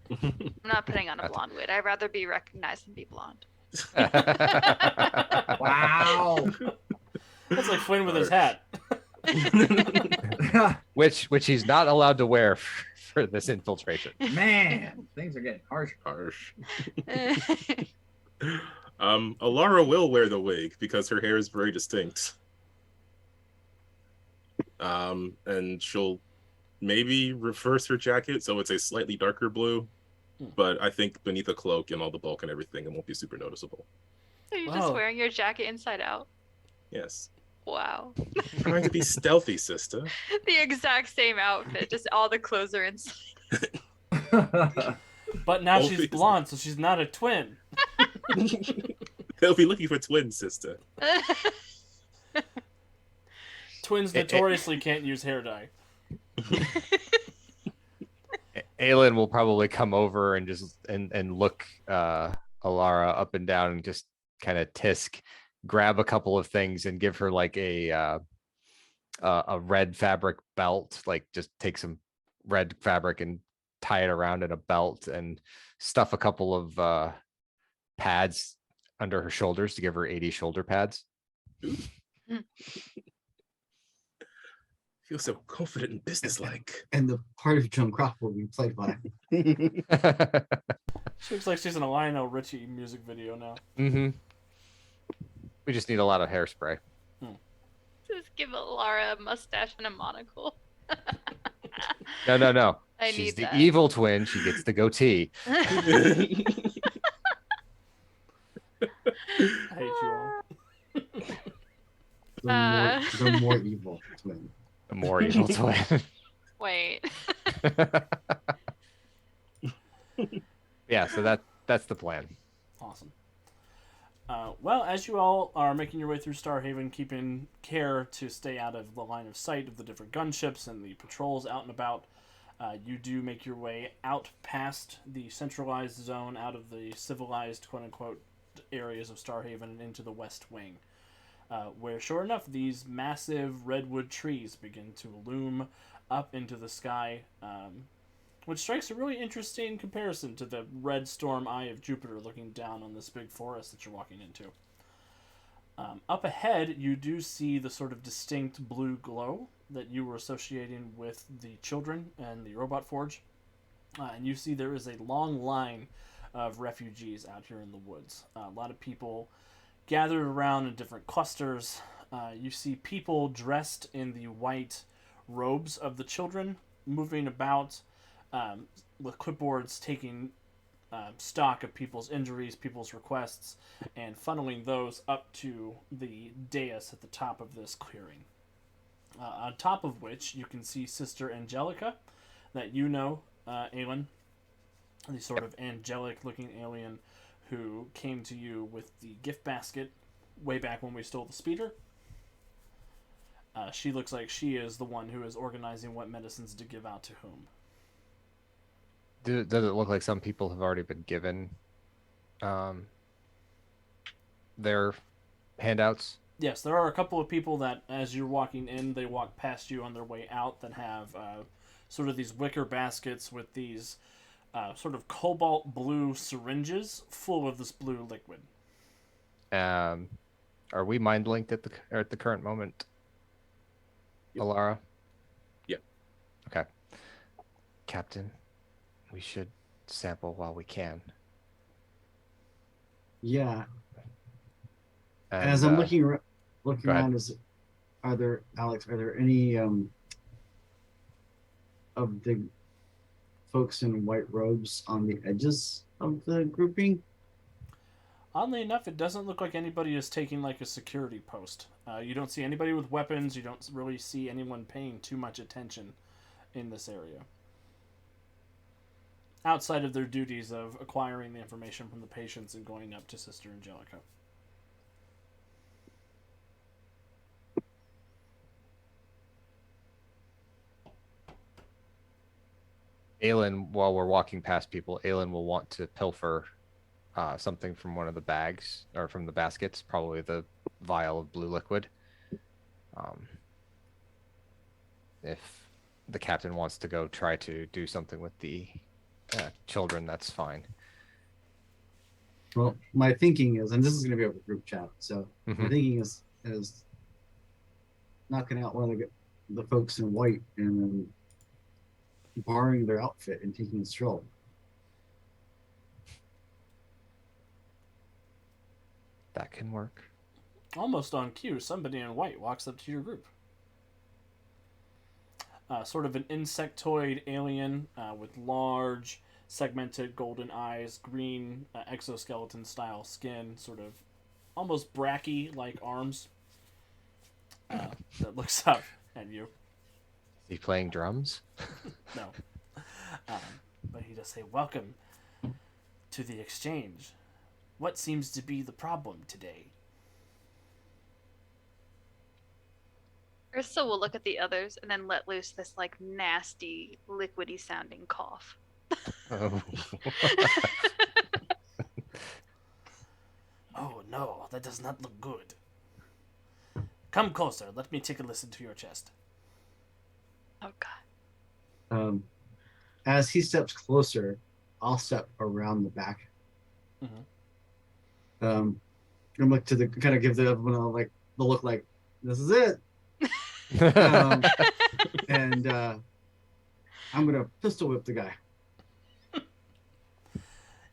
I'm not putting on a blonde wig. I'd rather be recognized than be blonde. Wow. That's like Flynn with his hat. which he's not allowed to wear for this infiltration. Man, things are getting harsh. Harsh. Alara will wear the wig because her hair is very distinct. And she'll maybe reverse her jacket so it's a slightly darker blue, but I think beneath a cloak and all the bulk and everything, it won't be super noticeable. Are you Wow. just wearing your jacket inside out? Yes. Wow. Trying to be stealthy, sister. The exact same outfit, just all the clothes are inside. But now she's Obviously. blonde, so she's not a twin. They'll be looking for twins, sister. Twins notoriously can't use hair dye. Aelin will probably come over and just and look Alara up and down and just kind of tisk, grab a couple of things and give her like a red fabric belt, like just take some red fabric and tie it around in a belt and stuff a couple of pads under her shoulders to give her 80 shoulder pads. Feel so confident and businesslike. And the part of Joan Crawford will be played by. She looks like she's in a Lionel Richie music video now. Mm-hmm. We just need a lot of hairspray. Just give Lara a mustache and a monocle. No. I She's need the that. evil twin. She gets the goatee. I hate you all. The more evil twin. The more evil twin. Wait. Yeah, so that's the plan. Awesome. Well, as you all are making your way through Starhaven, keeping care to stay out of the line of sight of the different gunships and the patrols out and about, you do make your way out past the centralized zone, out of the civilized, quote-unquote, areas of Starhaven and into the West Wing, where, sure enough, these massive redwood trees begin to loom up into the sky, which strikes a really interesting comparison to the red storm eye of Jupiter looking down on this big forest that you're walking into. Up ahead, you do see the sort of distinct blue glow that you were associating with the children and the robot forge. And you see there is a long line of refugees out here in the woods. A lot of people gathered around in different clusters. You see people dressed in the white robes of the children moving about, with clipboards taking stock of people's injuries, people's requests, and funneling those up to the dais at the top of this clearing. On top of which you can see Sister Angelica, that you know, Aelin, the sort of angelic-looking alien who came to you with the gift basket way back when we stole the speeder. She looks like she is the one who is organizing what medicines to give out to whom. Does it look like some people have already been given their handouts? Yes, there are a couple of people that, as you're walking in, they walk past you on their way out that have sort of these wicker baskets with these sort of cobalt blue syringes full of this blue liquid. Are we mind linked at the current moment, Yep. Alara? Yep. Okay. Captain, we should sample while we can. Yeah. And, As I'm looking go ahead. around, are there any of the folks in white robes on the edges of the grouping? Oddly enough, it doesn't look like anybody is taking like a security post. You don't see anybody with weapons. You don't really see anyone paying too much attention in this area. Outside of their duties of acquiring the information from the patients and going up to Sister Angelica. Aelin, while we're walking past people, Aelin will want to pilfer something from one of the bags or from the baskets, probably the vial of blue liquid. If the captain wants to go try to do something with the children, that's fine. Well, my thinking is, and this is going to be over group chat, so my Mhm. thinking is knocking out one of the folks in white and then borrowing their outfit and taking a stroll. That can work. Almost on cue, somebody in white walks up to your group. Sort of an insectoid alien with large, segmented golden eyes, green exoskeleton style skin, sort of almost bracky like arms. That looks up at you. Is he playing drums? No. But he does say, "Welcome to the exchange. What seems to be the problem today?" Ursa will look at the others and then let loose this like nasty, liquidy sounding cough. Oh. Oh no, that does not look good. Come closer, let me take a listen to your chest. Oh god. As he steps closer, I'll step around the back. Mhm. And look to the kind of give the everyone like the look like this is it. And I'm gonna pistol whip the guy.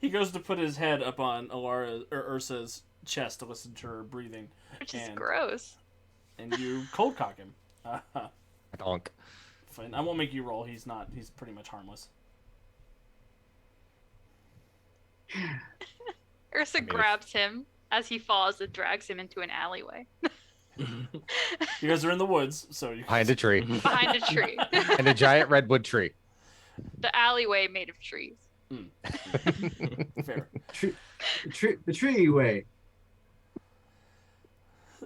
He goes to put his head up on Ursa's chest to listen to her breathing. Which is And- gross. And you cold cock him. Donk. Fine. I won't make you roll. He's pretty much harmless. Ursa grabs him as he falls and drags him into an alleyway. You guys are in the woods, so you Behind a tree. Behind a tree. And a giant redwood tree. The alleyway made of trees. Fair. The tree way.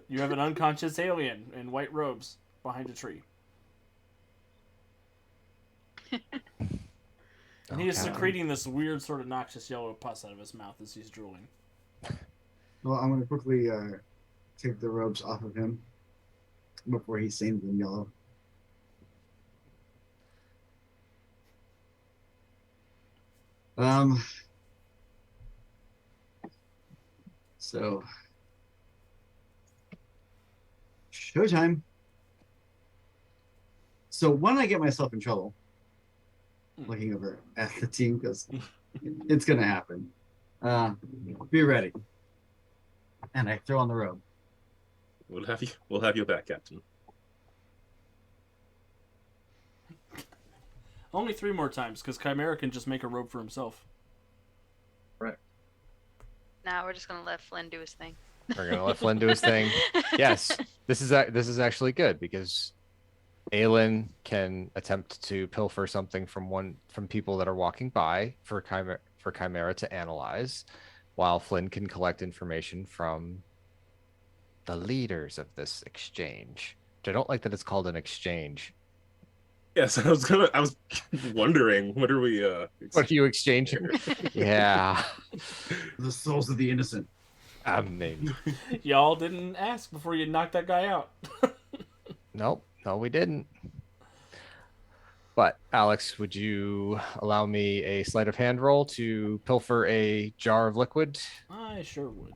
You have an unconscious alien in white robes behind a tree. And he is Okay. secreting this weird sort of noxious yellow pus out of his mouth as he's drooling. Well, I'm gonna quickly take the robes off of him before he stains them yellow. So showtime. So when I get myself in trouble, looking over at the team because it's gonna happen. Be ready. And I throw on the robe. We'll have your back, Captain. Only 3 more times, because Chimera can just make a robe for himself. Now we're just gonna let Flynn do his thing. We're gonna let Flynn do his thing. Yes, this is actually good because Aelin can attempt to pilfer something from people that are walking by for Chimera to analyze, while Flynn can collect information from the leaders of this exchange. I don't like that it's called an exchange. Yes, I was wondering, what are we What are you exchanging? Yeah. The souls of the innocent. Maybe. Y'all didn't ask before you knocked that guy out. Nope. No, we didn't. But Alex, would you allow me a sleight of hand roll to pilfer a jar of liquid? I sure would.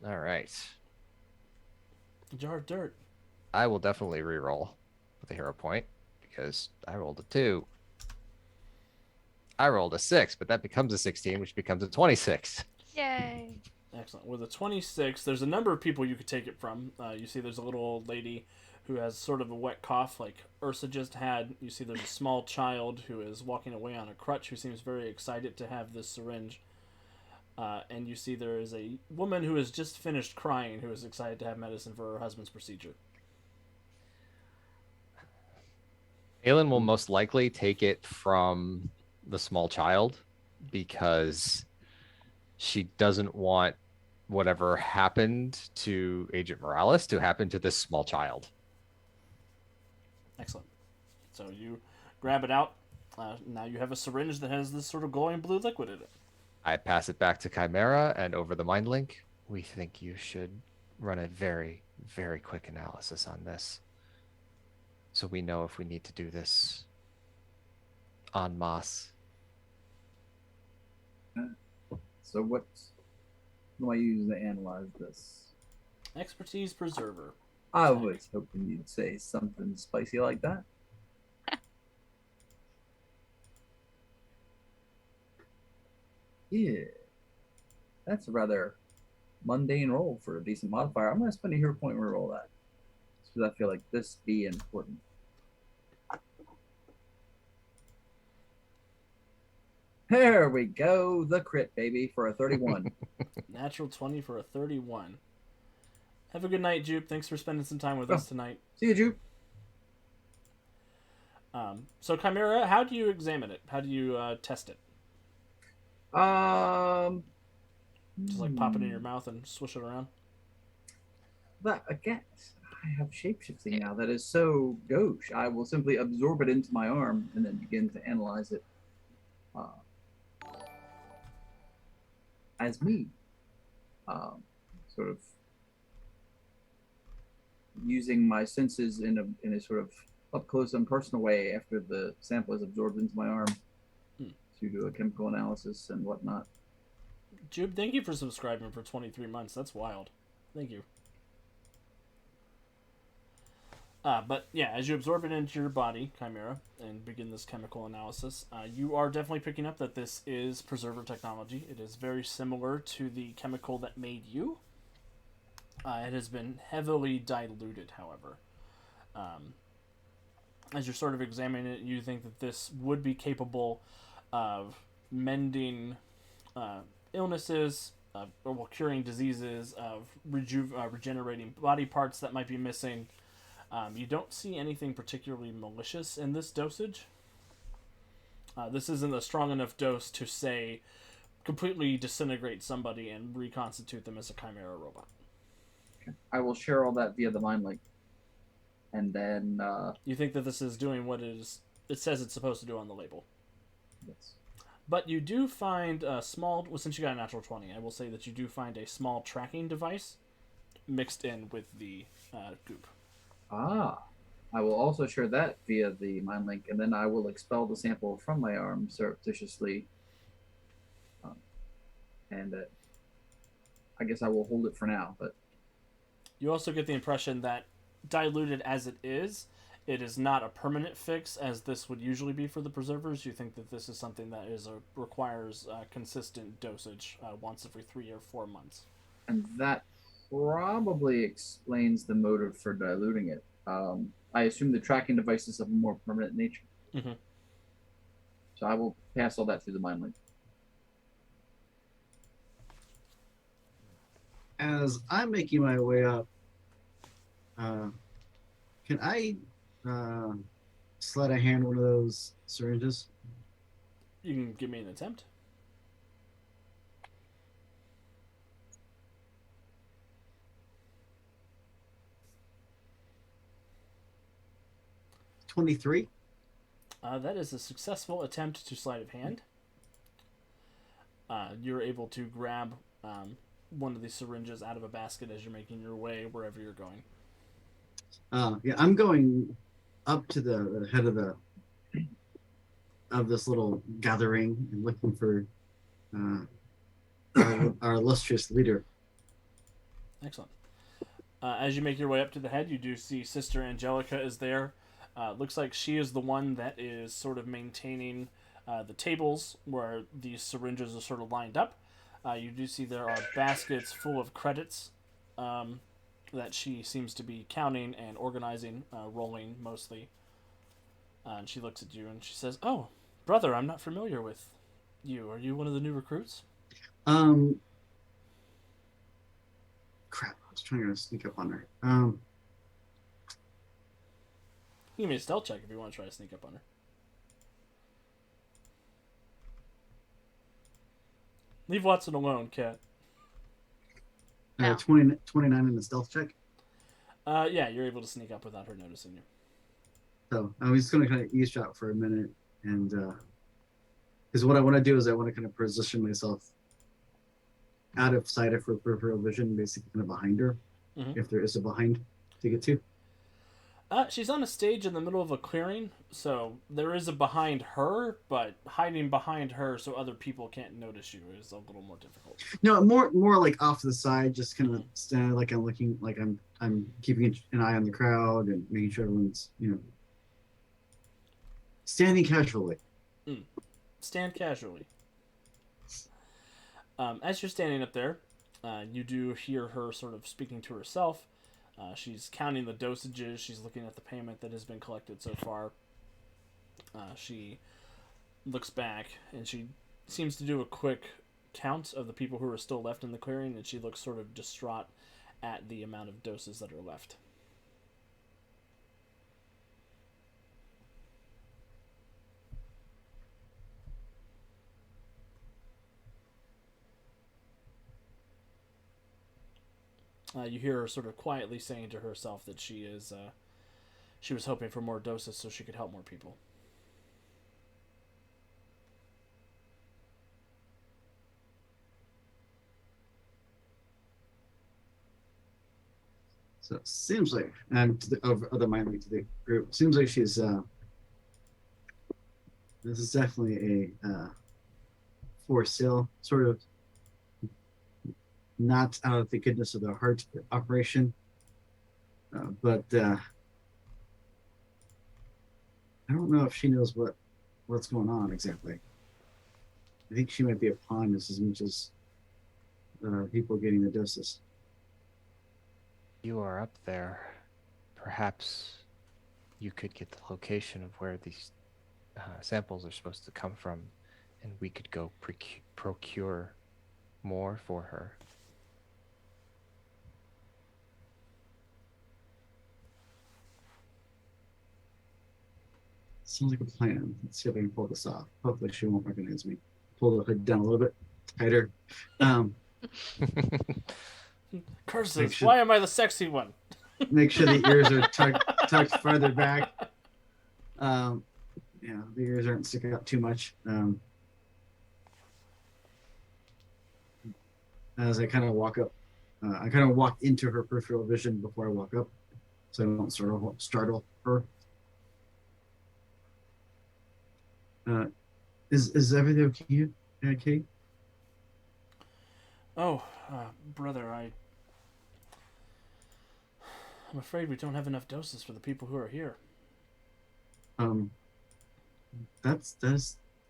All right. A jar of dirt. I will definitely re-roll with a hero point because I rolled a 2. I rolled a 6, but that becomes a 16, which becomes a 26. Yay. Excellent. With a 26, there's a number of people you could take it from. You see there's a little old lady who has sort of a wet cough like Ursa just had. You see there's a small child who is walking away on a crutch who seems very excited to have this syringe. And you see there is a woman who has just finished crying who is excited to have medicine for her husband's procedure. Aelin will most likely take it from the small child because she doesn't want whatever happened to Agent Morales to happen to this small child. Excellent. So you grab it out. Now you have a syringe that has this sort of glowing blue liquid in it. I pass it back to Chimera, and over the mind link, we think you should run a very, very quick analysis on this. So we know if we need to do this en masse. So what do I use to analyze this? Expertise preserver. I was hoping you'd say something spicy like that. Yeah. That's a rather mundane roll for a decent modifier. I'm going to spend a hero point and roll that. Because I feel like this be important. There we go. The crit, baby, for a 31. Natural 20 for a 31. Have a good night, Jupe. Thanks for spending some time with us tonight. See you, Jupe. So, Chimera, how do you examine it? How do you test it? Just like pop it in your mouth and swish it around? But again, I have shapeshifting now that is so gauche. I will simply absorb it into my arm and then begin to analyze it as me. Sort of using my senses in a sort of up close and personal way after the sample is absorbed into my arm to do a chemical analysis and whatnot. Jupe, thank you for subscribing for 23 months. That's wild. Thank you. But yeah, as you absorb it into your body, Chimera, and begin this chemical analysis, you are definitely picking up that this is preserver technology. It is very similar to the chemical that made you. It has been heavily diluted, however. As you're sort of examining it, you think that this would be capable of mending illnesses, or curing diseases, of regenerating body parts that might be missing. You don't see anything particularly malicious in this dosage. This isn't a strong enough dose to, say, completely disintegrate somebody and reconstitute them as a chimera robot. Okay. I will share all that via the mind link. And then... you think that this is doing what it says it's supposed to do on the label. Yes. But you do find a small... Well, since you got a natural 20, I will say that you do find a small tracking device mixed in with the goop. I will also share that via the mind link, and then I will expel the sample from my arm surreptitiously. And I guess I will hold it for now, but... You also get the impression that, diluted as it is not a permanent fix, as this would usually be for the preservers. You think that this is something that requires consistent dosage once every 3 or 4 months. And that probably explains the motive for diluting it. I assume the tracking device is of a more permanent nature. Mm-hmm. So I will pass all that through the mind link. As I'm making my way up, can I sleight of hand one of those syringes? You can give me an attempt. 23. That is a successful attempt to sleight of hand. You're able to grab one of these syringes out of a basket as you're making your way wherever you're going. Yeah, I'm going up to the head of this little gathering and looking for our illustrious leader. Excellent. As you make your way up to the head, you do see Sister Angelica is there. Looks like she is the one that is sort of maintaining the tables where these syringes are sort of lined up. You do see there are baskets full of credits that she seems to be counting and organizing, rolling mostly. And she looks at you and she says, "Oh, brother, I'm not familiar with you. Are you one of the new recruits?" Crap, I was trying to sneak up on her. Give me a stealth check if you want to try to sneak up on her. Leave Watson alone, Cat. No. 29 in the stealth check. Yeah, you're able to sneak up without her noticing you. So I was just going to kind of eavesdrop for a minute, and because what I want to do is I want to kind of position myself out of sight of her peripheral vision, basically kind of behind her, if there is a behind to get to. She's on a stage in the middle of a clearing, so there is a behind her, but hiding behind her so other people can't notice you is a little more difficult. No, more like off to the side, just kind of stand like I'm looking, like I'm keeping an eye on the crowd and making sure everyone's standing casually. Stand casually. As you're standing up there, you do hear her sort of speaking to herself. She's counting the dosages. She's looking at the payment that has been collected so far. She looks back and she seems to do a quick count of the people who are still left in the clearing, and she looks sort of distraught at the amount of doses that are left. You hear her sort of quietly saying to herself that she was hoping for more doses so she could help more people. So it seems like, and to the other mind to the group, seems like she's this is definitely a for sale sort of, not out of the goodness of their heart operation, but I don't know if she knows what's going on exactly. I think she might be a pawn just as much as people getting the doses. You are up there. Perhaps you could get the location of where these samples are supposed to come from, and we could go procure more for her. Sounds like a plan. Let's see if I can pull this off. Hopefully she won't recognize me. Pull the hood down a little bit tighter. Curses, why am I the sexy one? Make sure the ears are tucked farther back. The ears aren't sticking out too much. As I kind of walk up, I kind of walk into her peripheral vision before I walk up, so I don't startle her. Is everything okay, Kate? Oh, brother, I'm afraid we don't have enough doses for the people who are here. That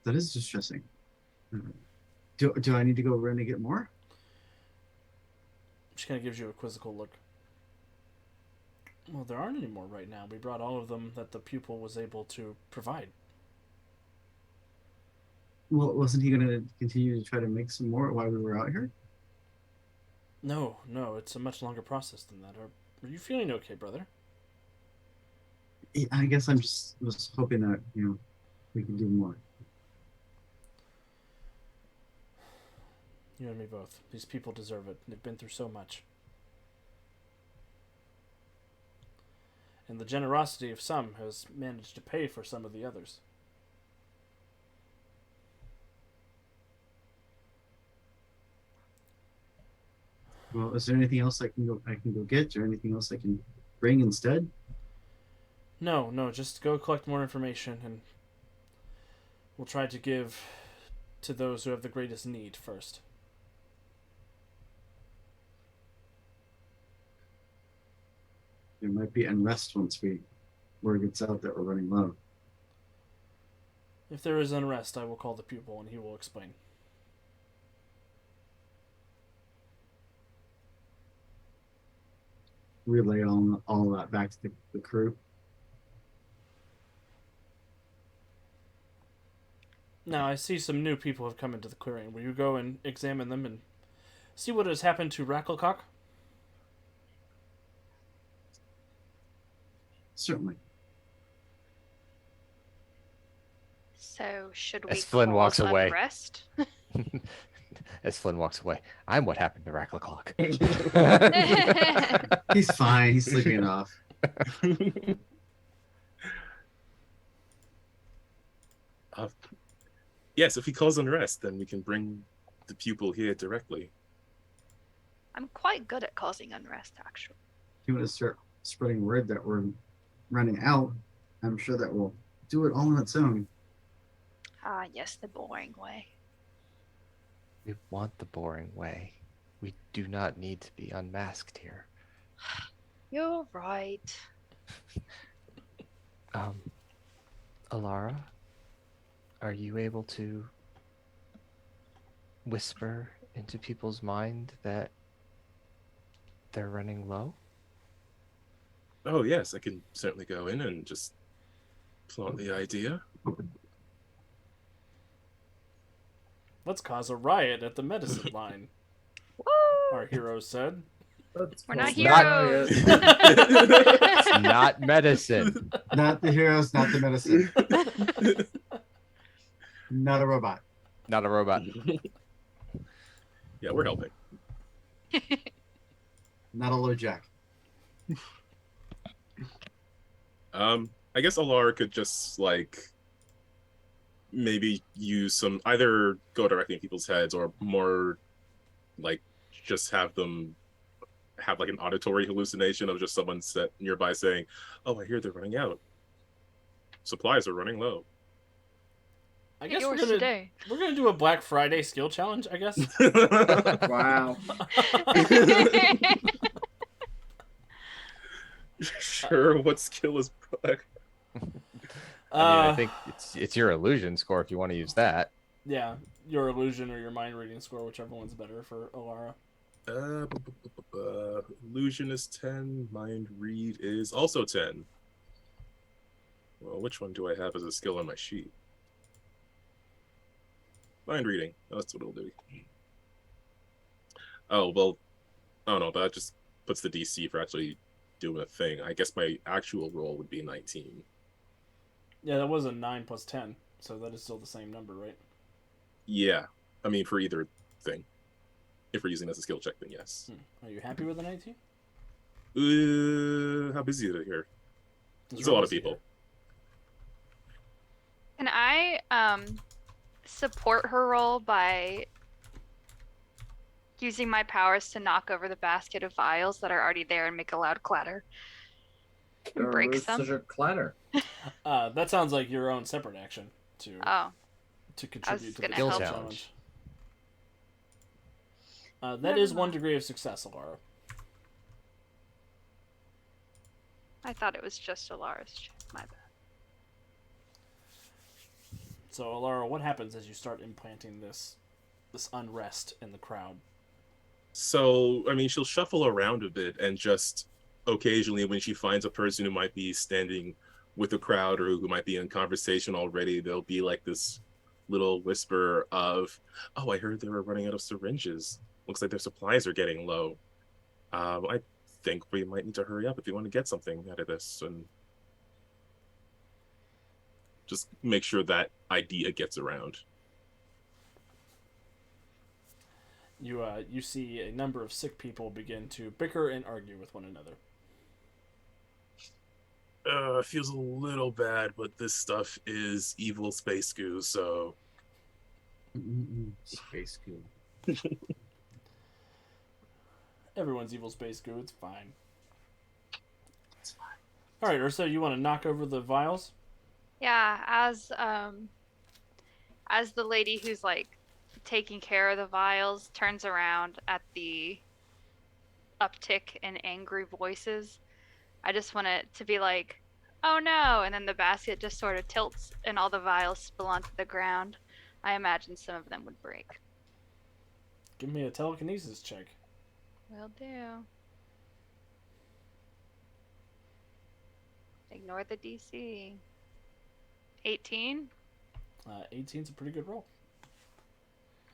is distressing. Do I need to go run and get more? She kind of gives you a quizzical look. Well, there aren't any more right now. We brought all of them that the pupil was able to provide. Well, wasn't he going to continue to try to make some more while we were out here? No, it's a much longer process than that. Are you feeling okay, brother? I guess was hoping that we could do more. You and me both. These people deserve it. They've been through so much. and the generosity of some has managed to pay for some of the others. Well, is there anything else I can go get, or anything else I can bring instead? No, just go collect more information, and we'll try to give to those who have the greatest need first. There might be unrest once word gets out that we're running low. If there is unrest, I will call the pupil, and he will explain. Relay all that back to the crew. Now, I see some new people have come into the clearing. Will you go and examine them and see what has happened to Racklecock? Certainly. So should we As Flynn walks cause away. unrest? As Flynn walks away, I'm what happened to Racklecock. He's fine. He's sleeping it off. Yes, if he calls unrest, then we can bring the pupil here directly. I'm quite good at causing unrest, actually. If you want to start spreading word that we're running out, I'm sure that will do it all on its own. Ah, yes, the boring way. We want the boring way. We do not need to be unmasked here. You're right. Alara, are you able to whisper into people's mind that they're running low? Oh yes, I can certainly go in and just plant the idea. Let's cause a riot at the medicine line, Woo! our hero said. We're not Not- heroes. It's not medicine. Not the heroes, not the medicine. Not a robot. Not a robot. Yeah, we're helping. Not a low jack. I guess Alara could just maybe use some, either go directly in people's heads or more just have them have an auditory hallucination of just someone nearby saying, "Oh, I hear they're running out. Supplies are running low." I guess Yours we're today. gonna do a Black Friday skill challenge, I guess. Wow. Sure, what skill is black? I think it's your illusion score if you want to use that. Yeah, your illusion or your mind reading score, whichever one's better for Alara. Illusion is 10. Mind read is also 10. Well, which one do I have as a skill on my sheet? Mind reading. That's what it'll do. Oh, well, I don't know. That just puts the DC for actually doing a thing. I guess my actual roll would be 19. Yeah, that was a 9 plus 10, so that is still the same number, right? Yeah. I mean, for either thing. If we're using it as a skill check, then yes. Are you happy with the 19? How busy is it here? There's a lot of people. Can I support her role by using my powers to knock over the basket of vials that are already there and make a loud clatter? And break some? Such a clatter. That sounds like your own separate action to Oh, contribute to the gonna skill help. challenge. That Never is 1 mind. degree of success, Alara. I thought it was just Alara's check. My bad. So, Alara, what happens as you start implanting this unrest in the crowd? So, I mean, she'll shuffle around a bit and just occasionally when she finds a person who might be standing with the crowd or who might be in conversation already, there'll be this little whisper of, "Oh, I heard they were running out of syringes. Looks like their supplies are getting low. I think we might need to hurry up if we want to get something out of this," and just make sure that idea gets around. You see a number of sick people begin to bicker and argue with one another. It feels a little bad, but this stuff is evil space goo, so Space goo. Everyone's evil space goo. It's fine. It's fine. All right, Ursa, you want to knock over the vials? Yeah, as the lady who's like taking care of the vials turns around at the uptick in angry voices, I just want it to be like, "Oh no!" And then the basket just sort of tilts, and all the vials spill onto the ground. I imagine some of them would break. Give me a telekinesis check. Will do. Ignore the DC. 18. 18's a pretty good roll.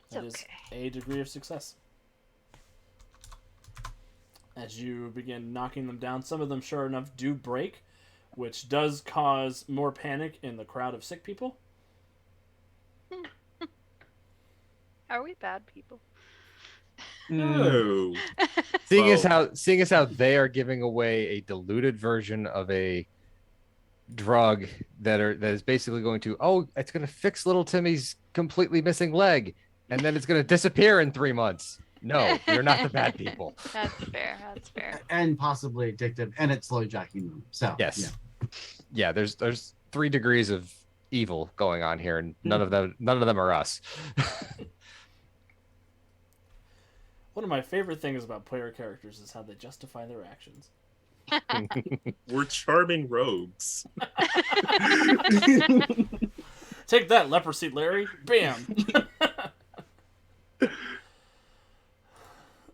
It's That is okay. a degree of success. As you begin knocking them down, some of them, sure enough, do break, which does cause more panic in the crowd of sick people. Are we bad people? no. Seeing as Well- how they are giving away a diluted version of a drug that is basically going to it's going to fix little Timmy's completely missing leg, and then it's going to disappear in 3 months. No, we're not the bad people. That's fair. That's fair. And possibly addictive, and it's slow jacking them. So Yes. Yeah, there's 3 degrees of evil going on here, and none of them are us. One of my favorite things about player characters is how they justify their actions. We're charming rogues. Take that, leprosy Larry. Bam.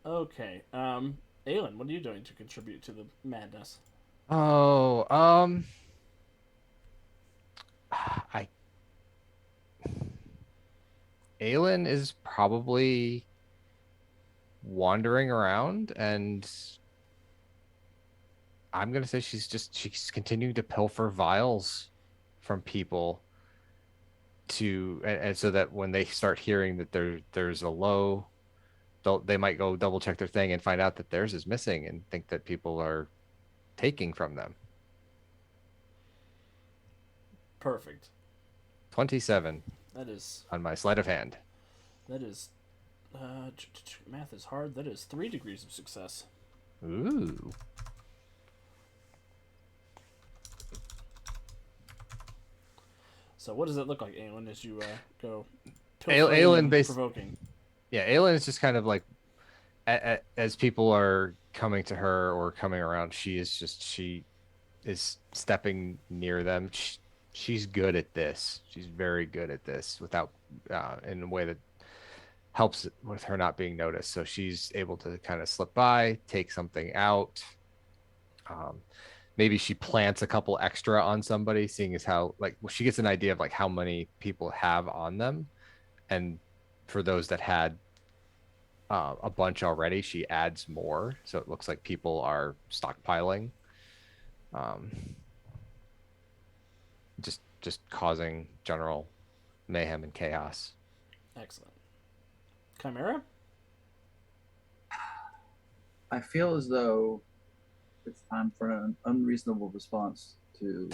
Okay. Aelin, what are you doing to contribute to the madness? Oh, Aelin is probably wandering around, and I'm gonna say she's continuing to pilfer vials from people and so that when they start hearing that there's a low, they might go double check their thing and find out that theirs is missing and think that people are taking from them. Perfect. 27 That is on my sleight of hand. Math is hard. That is 3 degrees of success. Ooh. So what does it look like, Aelin, as you go? Aelin provoking. Yeah, Aelin is just kind of like, as people are coming to her or coming around, she is stepping near them. She's good at this. She's very good at this without, in a way that helps with her not being noticed. So she's able to kind of slip by, take something out. Maybe she plants a couple extra on somebody, seeing as how she gets an idea of like how many people have on them, and for those that had a bunch already, she adds more, so it looks like people are stockpiling, just causing general mayhem and chaos. Excellent. Chimera? I feel as though it's time for an unreasonable response to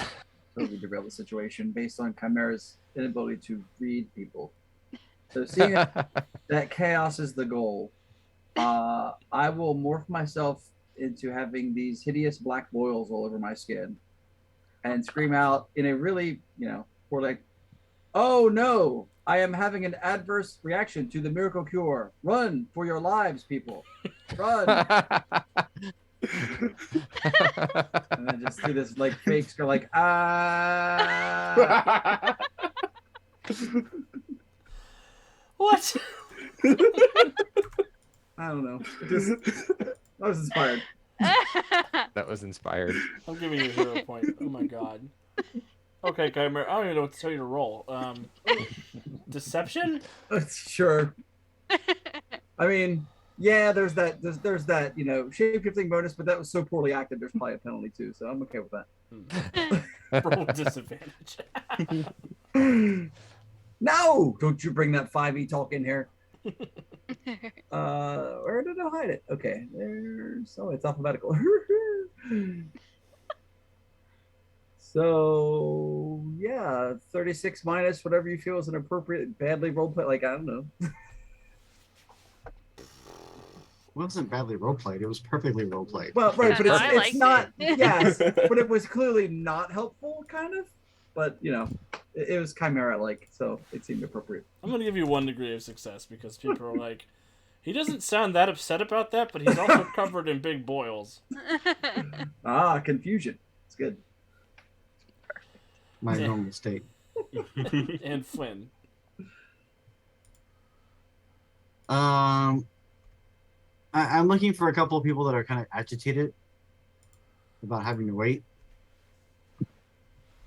totally derail the situation based on Chimera's inability to read people. So seeing that chaos is the goal, I will morph myself into having these hideous black boils all over my skin and scream out in a really, or like, "Oh no, I am having an adverse reaction to the miracle cure. Run for your lives, people. Run." And then just do this like fake scream, like, "Ah." What? I don't know. I was inspired. That was inspired. I'm giving you a hero point. Oh my god. Okay, Chimera. I don't even know what to tell you to roll. Deception? Sure. I mean, yeah, there's that shape-shifting bonus, but that was so poorly acted, there's probably a penalty too, so I'm okay with that. Roll with disadvantage. No! Don't you bring that 5e talk in here. Where did I hide it? Okay, it's alphabetical. So yeah, 36 minus whatever you feel is an appropriate badly roleplay. Like I don't know. It wasn't badly role played. It was perfectly role played. Well, right, but No, I it's liked not. it. Yes, but it was clearly not helpful, kind of. But you know, it was chimera-like, so it seemed appropriate. I'm gonna give you 1 degree of success because people are like, he doesn't sound that upset about that, but he's also covered in big boils. Ah, confusion. It's good. My Yeah. normal state. And Flynn. I'm looking for a couple of people that are kind of agitated about having to wait,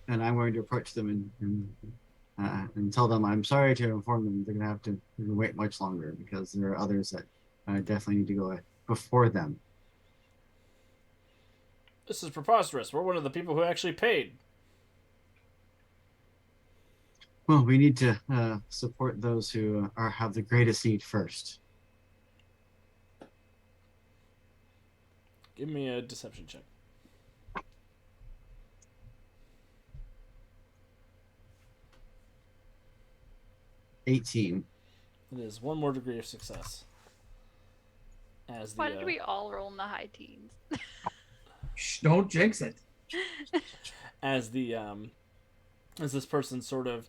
and I'm going to approach them and tell them I'm sorry to inform them they're going to have to wait much longer because there are others that definitely need to go before them. This is preposterous. We're one of the people who actually paid. Well, we need to support those who have the greatest need first. Give me a deception check. 18. It is 1 more degree of success. As the, Why did we all roll in the high teens? Shh, don't jinx it. as this person sort of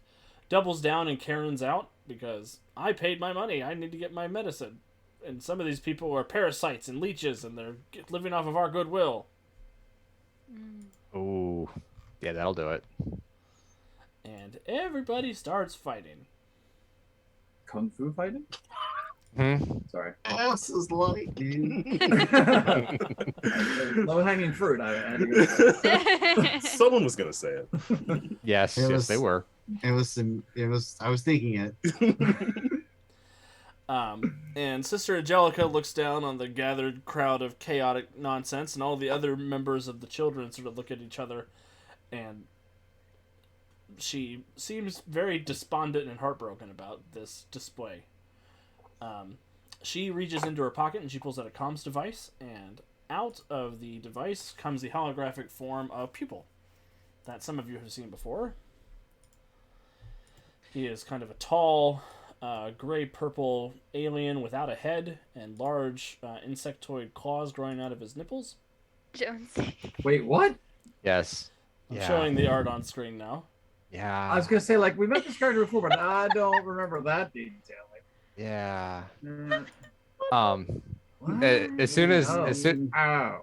doubles down and Karen's out because I paid my money. I need to get my medicine. And some of these people are parasites and leeches, and they're living off of our goodwill. Ooh, yeah, that'll do it. And everybody starts fighting. Kung fu fighting? Hmm? Sorry. Ass is light, dude. Low hanging fruit. I had to go. Someone was gonna say it. Yes, It yes, was- they were. It was. I was thinking it. And Sister Angelica looks down on the gathered crowd of chaotic nonsense, and all the other members of the children sort of look at each other, and she seems very despondent and heartbroken about this display. She reaches into her pocket and she pulls out a comms device, and out of the device comes the holographic form of Pupil that some of you have seen before. He is kind of a tall, gray-purple alien without a head and large insectoid claws growing out of his nipples. Jonesy. Wait, what? Yes. I'm Yeah. showing the art on screen now. Yeah. I was gonna say like we met this character before, but I don't remember that detail. Yeah. Like, As soon as Oh. as soon Oh.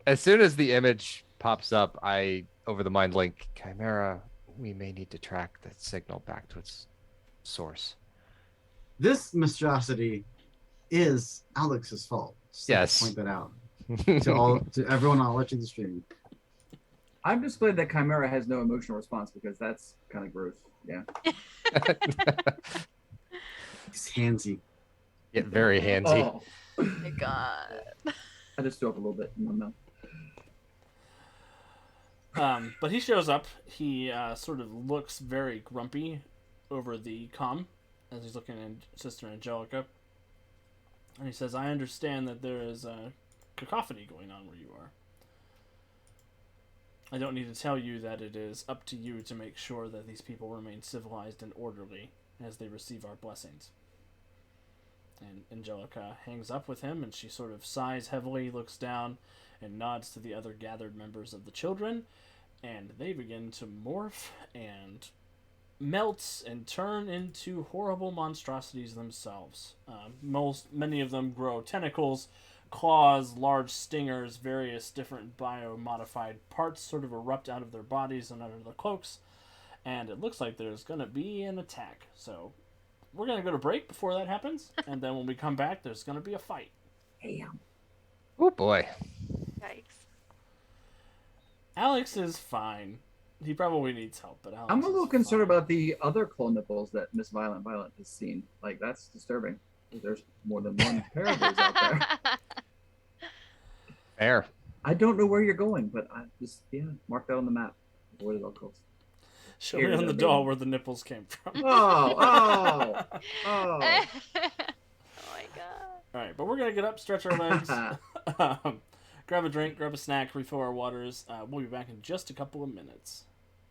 as soon as the image pops up, I over the mind link Chimera. We may need to track the signal back to its source. This monstrosity is Alex's fault. Just like to Yes. point that out to everyone watching the stream. I'm just glad that Chimera has no emotional response because that's kind of gross. Yeah. He's handsy. Get very handsy. Oh, Oh my god. I just threw up a little bit in my mouth. But he shows up. He sort of looks very grumpy over the comm as he's looking at Sister Angelica. And he says, I understand that there is a cacophony going on where you are. I don't need to tell you that it is up to you to make sure that these people remain civilized and orderly as they receive our blessings. And Angelica hangs up with him, and she sort of sighs heavily, looks down, and nods to the other gathered members of the children, and they begin to morph and melt and turn into horrible monstrosities themselves. Many of them grow tentacles, claws, large stingers, various different biomodified parts sort of erupt out of their bodies and out of their cloaks, and it looks like there's going to be an attack. So we're going to go to break before that happens, and then when we come back, there's going to be a fight. Damn. Oh boy. Yikes. Alex is fine. He probably needs help, but Alex I'm a little is concerned fine. about the other clone nipples that Miss Violent has seen. Like that's disturbing. There's more than one pair of those out there. Fair. I don't know where you're going, but I just mark that on the map. Avoid it all costs. Show me Here, on the baby. doll where the nipples came from. Oh. Oh my god. All right, but we're gonna get up, stretch our legs, grab a drink, grab a snack, refill our waters. We'll be back in just a couple of minutes.